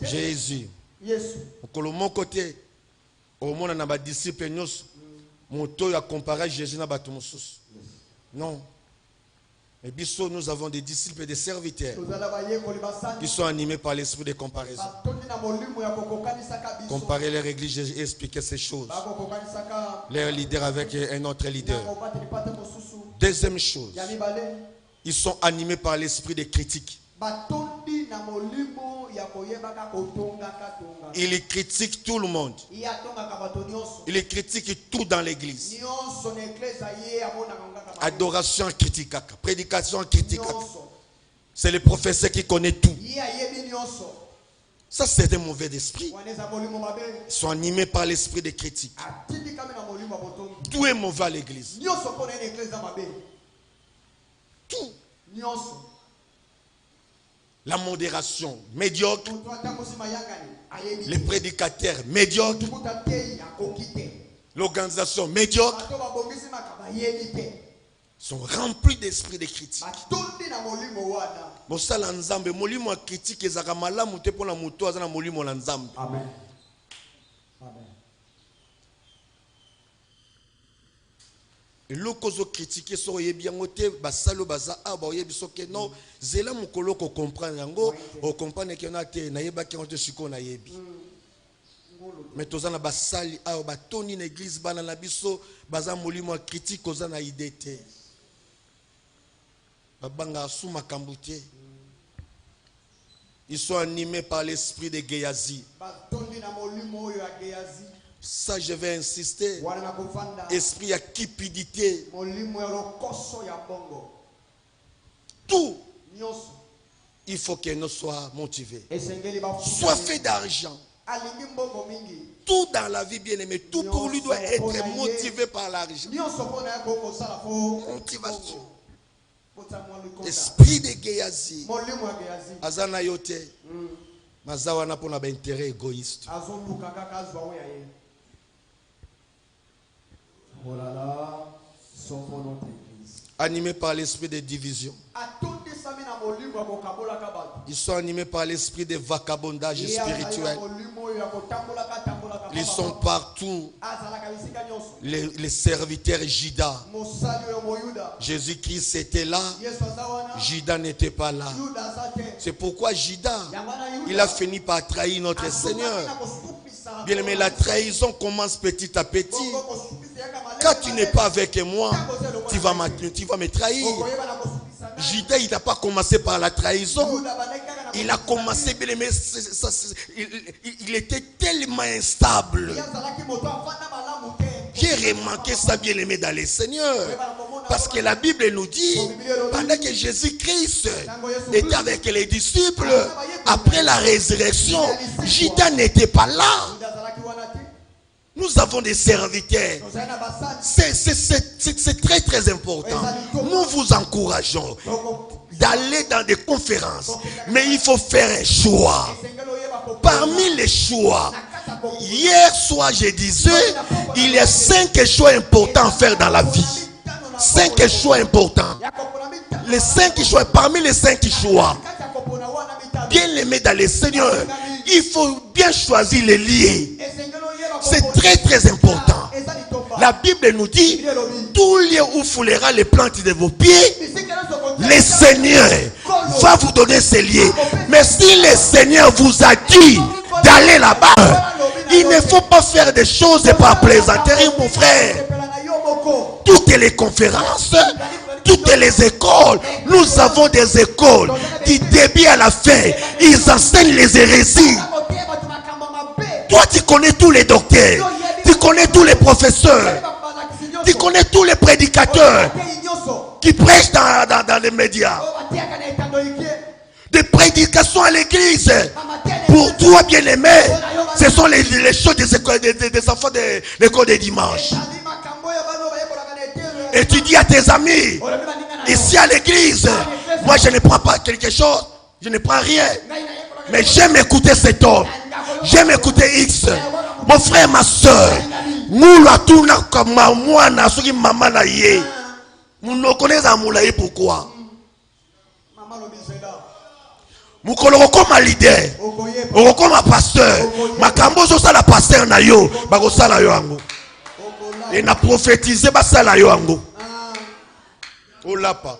Jésus. Au mon côté, au monde on a des disciples, mon taux a comparé Jésus à Batumoussous. Non. Et biso, nous avons des disciples et des serviteurs qui sont animés par l'esprit de comparaison. Comparer leur église et expliquer ces choses. Leur leader avec un autre leader. Deuxième chose, ils sont animés par l'esprit de critique. Ils critiquent tout le monde. Ils critiquent tout dans l'église. Adoration critique, prédication critique. C'est le professeur qui connaît tout. Ça, c'est un mauvais esprit. Ils sont animés par l'esprit de critique. Tout est mauvais à l'église. Tout. La modération médiocre. Les prédicateurs médiocres. L'organisation médiocre. Sont remplis d'esprit de critique. Mosala nzambe molimo critique ezaka malamu te pona muto azana molimo la nzambe. Amen. Amen. Et lokozo critiquer so yebiango te basalo baza aba oyebiso ke non zela mukolo ko comprendre yango o comprendre ke na te na yeba ke on te siko na yebi. Mais tozana basali aba batoni na église bana na biso baza molimo critique ozana idée. Ils sont animés par l'esprit de Géasi. Ça, je vais insister. Esprit à cupidité. Tout. Il faut qu'elle ne soit motivée. Soit fait d'argent. Tout dans la vie, bien aimé. Tout pour lui doit être motivé par l'argent. Motivation. Esprit de Géasi. Azana yote. Mazawa na pona ba intérêt égoïste. Animés par l'esprit de division. Ils sont animés par l'esprit de vagabondage spirituel. Ils sont partout. Les serviteurs Judas. Jésus-Christ était là. Judas n'était pas là. C'est pourquoi Judas, il a fini par trahir notre Seigneur. Bien aimé, la trahison commence petit à petit. Quand tu n'es pas avec moi, tu vas me trahir. Judas, il n'a pas commencé par la trahison. Il a commencé, bien aimé, il était tellement instable. J'ai remarqué ça, bien aimé, dans les Seigneurs. Parce que la Bible nous dit, pendant que Jésus-Christ était avec les disciples, après la résurrection, Judas n'était pas là. Nous avons des serviteurs. C'est très très important. Nous vous encourageons d'aller dans des conférences. Mais il faut faire un choix. Parmi les choix, hier soir je disais, il y a 5 choix importants à faire dans la vie. 5 choix importants. Les 5 choix, parmi les 5 choix, bien aimé dans le Seigneur, il faut bien choisir les liés. C'est très très important. La Bible nous dit, tout lieu où foulera les plantes de vos pieds, le Seigneur va vous donner ces lieux. Mais si le Seigneur vous a dit d'aller là-bas, il ne faut pas faire des choses par plaisanterie, mon frère. Toutes les conférences, toutes les écoles, nous avons des écoles du début à la fin, ils enseignent les hérésies. Toi, tu connais tous les docteurs, tu connais tous les professeurs, tu connais tous les prédicateurs qui prêchent dans les médias. Des prédications à l'église. Pour toi, bien-aimé, ce sont les choses des enfants de l'école des dimanches. Et tu dis à tes amis, ici à l'église, moi je ne prends pas quelque chose, je ne prends rien. Mais j'aime écouter cet homme. J'aime écouter X. Mon frère, ma soeur. Nous la tournons comme moi, maman na yé. Nous ne connaissons pas pourquoi. Nous connaissons comme un leader. Nous comme un pasteur. Ma cambozo ça la pasteur na yo. Bako ça la yo ango. Et na prophétisé ba ça la yo ango. O lapa.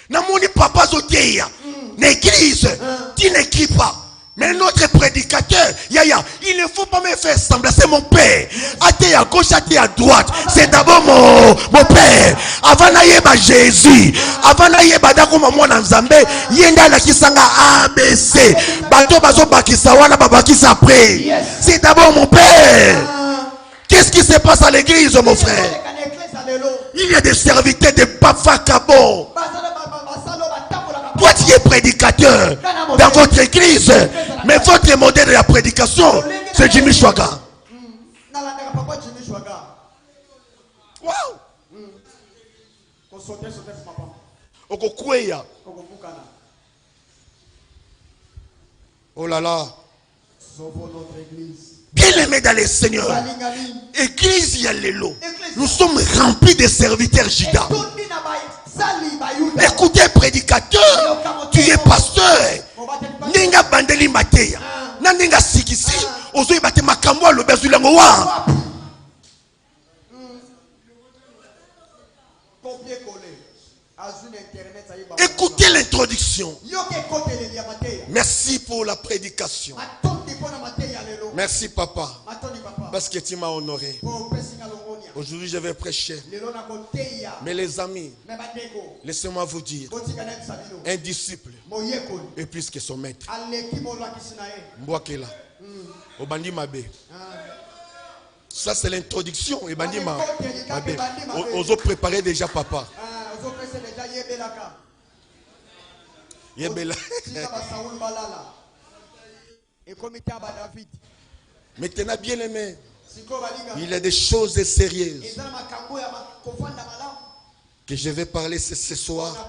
Namoni papa zoteya. L'église, tu n'écris pas. Mais notre prédicateur, Yaya, il ne faut pas me faire sembler. C'est mon père. Athée à gauche, athée à droite. C'est d'abord mon père. Avant d'ailleurs Jésus. Avant d'ailleurs Badako Maman Nzambe. Yenda la kisanga ABC. Bato bazo bakisa wana babakisa après. C'est d'abord mon père. Qu'est-ce qui se passe à l'église, mon frère? Il y a des serviteurs de Papa Kabo. Toi, tu es prédicateur dans votre église, mais votre modèle de la prédication, c'est Jimmy Chouaga. Waouh! Oh là là! Bien aimé dans les seigneurs, église, il y a les lots. Nous sommes remplis de serviteurs Judas. Écoutez, prédicateur, tu es pasteur. Ninga bandeli mateya. Ninga sikisi. Ozo bate makambo lo bezulango wa. Écoutez l'introduction. Merci pour la prédication. Merci papa. Parce que tu m'as honoré. Aujourd'hui je vais prêcher. Mais les amis, laissez-moi vous dire, un disciple est plus que son maître. Mbouakela, Obandi Mabe. Ça c'est l'introduction. Obandi Mabe. Ozo préparer déjà papa. Yebela. Maintenant bien aimé, il y a des choses sérieuses que je vais parler ce soir.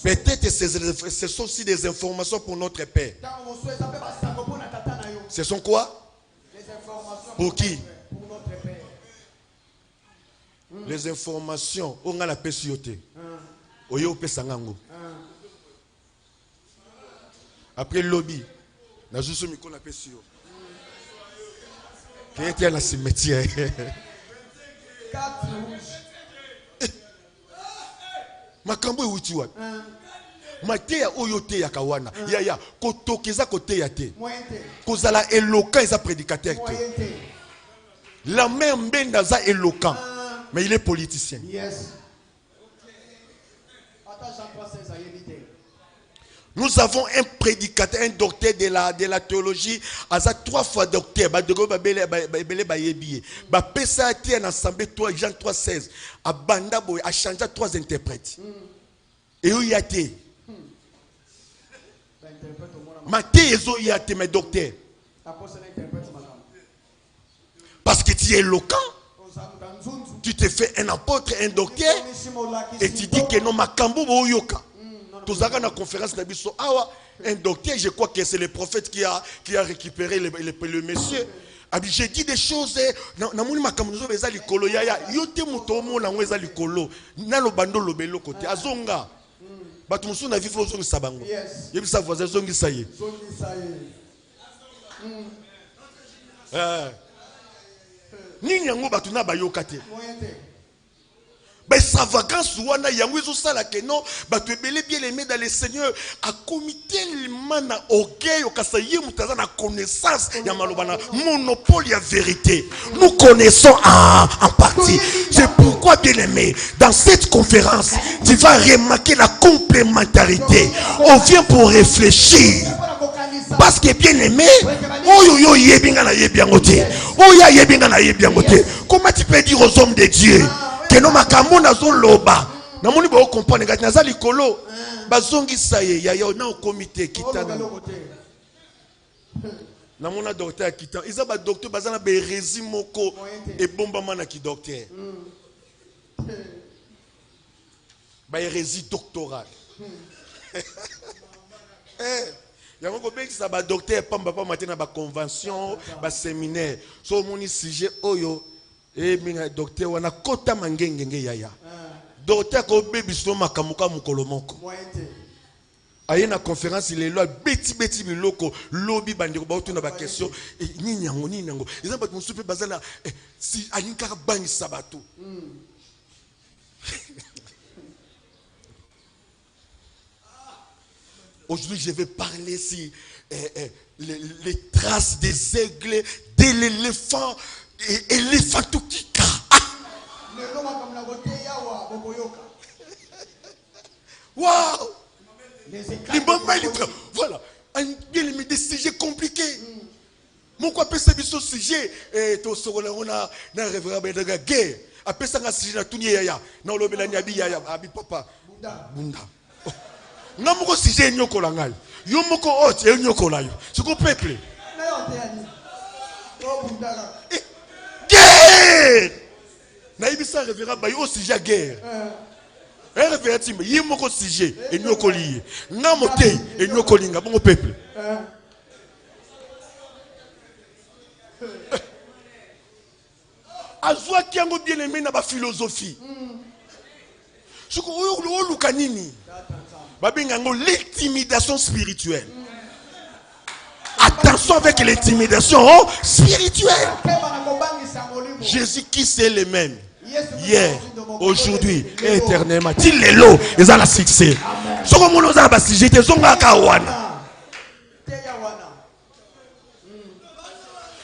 Peut-être ce sont aussi des informations pour notre Père. Ce sont quoi? Pour qui? Les informations. On a la PCOT. Après le lobby, na juste miko na PCO. Qui était dans ce métier. Makambo uchiwa. Mateya oyote ya kawana. Ya kotokeza kote ya te. Kozala éloquent eza prédicateur te. La même mbenda za éloquent, mais il est politicien. Nous avons un prédicateur, un docteur de la théologie. Asa 3 fois docteur. Badego babele bayebiye. Ba pesa ti en assemblée 3 Jean 3:16. A banda boy a changé 3 interprètes. Et où y a été? Maté ezo y a été mes docteurs. Parce que tu es éloquent. Tu te fais un apôtre, un docteur. Et tu dis que non makambo bo yoka. Tous à la conférence d'Abisso, un docteur, je crois que c'est le prophète qui a récupéré le monsieur. J'ai dit des choses. Namuni makamuzo beza likolo yaya. Yote mutomo na ngweza likolo. Nalo bando lobelo kote. Azonga. Batu musu na vifo zongi sabango. Yebi sa voisin zongi saye. Nini yango batu na bayokate. Mais sa vacance ouana yanguizo sala que non batu ebele bien aimé dans le Seigneur a commis tellement na orgueil au kasaye mutaza na connaissance ya malobana monopole ya vérité. Nous connaissons en partie. C'est pourquoi bien aimé dans cette conférence tu vas remarquer la complémentarité. On vient pour réfléchir. Parce que bien aimé, comment tu peux dire aux hommes de Dieu que non makambo nazo loba na moni ba comprendre ngati naza likolo bazongisa ye ya na comité kitana na mona docteur kitana isa ba docteur bazana be hérésie moko e bomba mana ki docteur ba hérésie doctorale yango ko bekisa ba docteur pamba pa matina ba convention ba séminaire so moni sujet oyo et minga docteur wana kota mangengenge yaya docteur ko bebiso makamuka mukolo moko aye na conférence il est là beti biloko lobby bandeko ba otuna ba question nini yango ils ba musupe bazala si alinka bangi sabato aujourd'hui je vais parler si les traces des aigles de l'éléphant et l'éphantoukika. Waouh! Voilà. Bien aimé des sujets compliqués. Mon quoi peut ce sujet et tout ce qu'on a révérable de la guerre. Après ça, on a sujet à tout yaya. Non, le belani abi yaya abi papa. Bunda. Non, mon sujet nyoko langal. Yo moko hot et nyoko layo. C'est qu'on peuple. Guerre! Naïbisa révérend bayo au sujet guerre. Un révérend timbe yimoko sujet et nyoko lié. Namote et nyoko linga bon peuple. Azwa kiango bien aimé na ba philosophie. Suko oyo lukanini. Babingango l'intimidation spirituelle. Attention avec l'intimidation spirituelle. Jésus qui c'est le même hier, aujourd'hui et éternellement. Il est là, ils ont la succès. Ce que nous avons sujet, c'est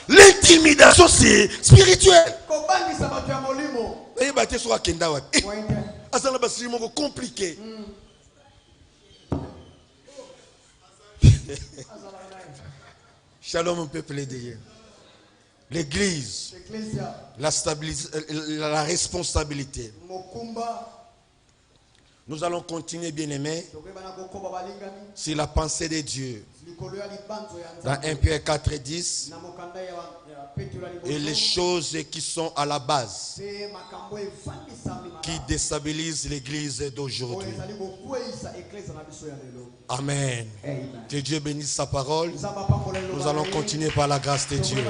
l'intimidation c'est spirituel. C'est compliqué. Shalom mon peuple de Dieu. L'église, la responsabilité. Nous allons continuer bien aimé sur la pensée de Dieu. Dans 1 Pierre 4:10, et les choses qui sont à la base, qui déstabilisent l'église d'aujourd'hui. Amen. Que Dieu bénisse sa parole. Nous allons continuer par la grâce de Dieu.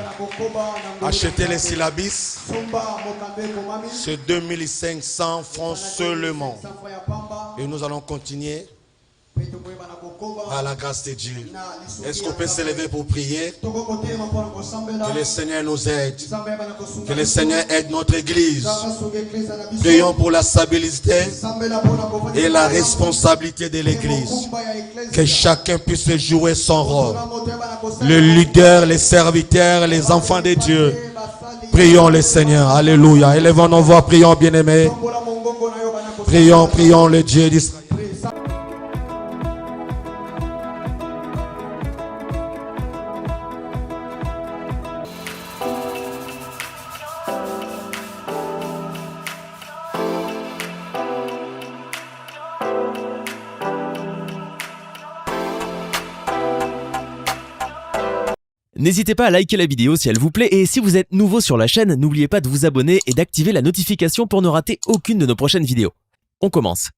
Achetez les syllabis. C'est 2500 francs seulement. Et nous allons continuer par la grâce de Dieu. Est-ce qu'on peut se lever pour prier? Que le Seigneur nous aide. Que le Seigneur aide notre église. Prions pour la stabilité et la responsabilité de l'église. Que chacun puisse jouer son rôle. Le leader, les serviteurs, les enfants de Dieu. Prions le Seigneur. Alléluia. Élevons nos voix. Prions, bien-aimés. Prions le Dieu d'Israël. N'hésitez pas à liker la vidéo si elle vous plaît et si vous êtes nouveau sur la chaîne, n'oubliez pas de vous abonner et d'activer la notification pour ne rater aucune de nos prochaines vidéos. On commence.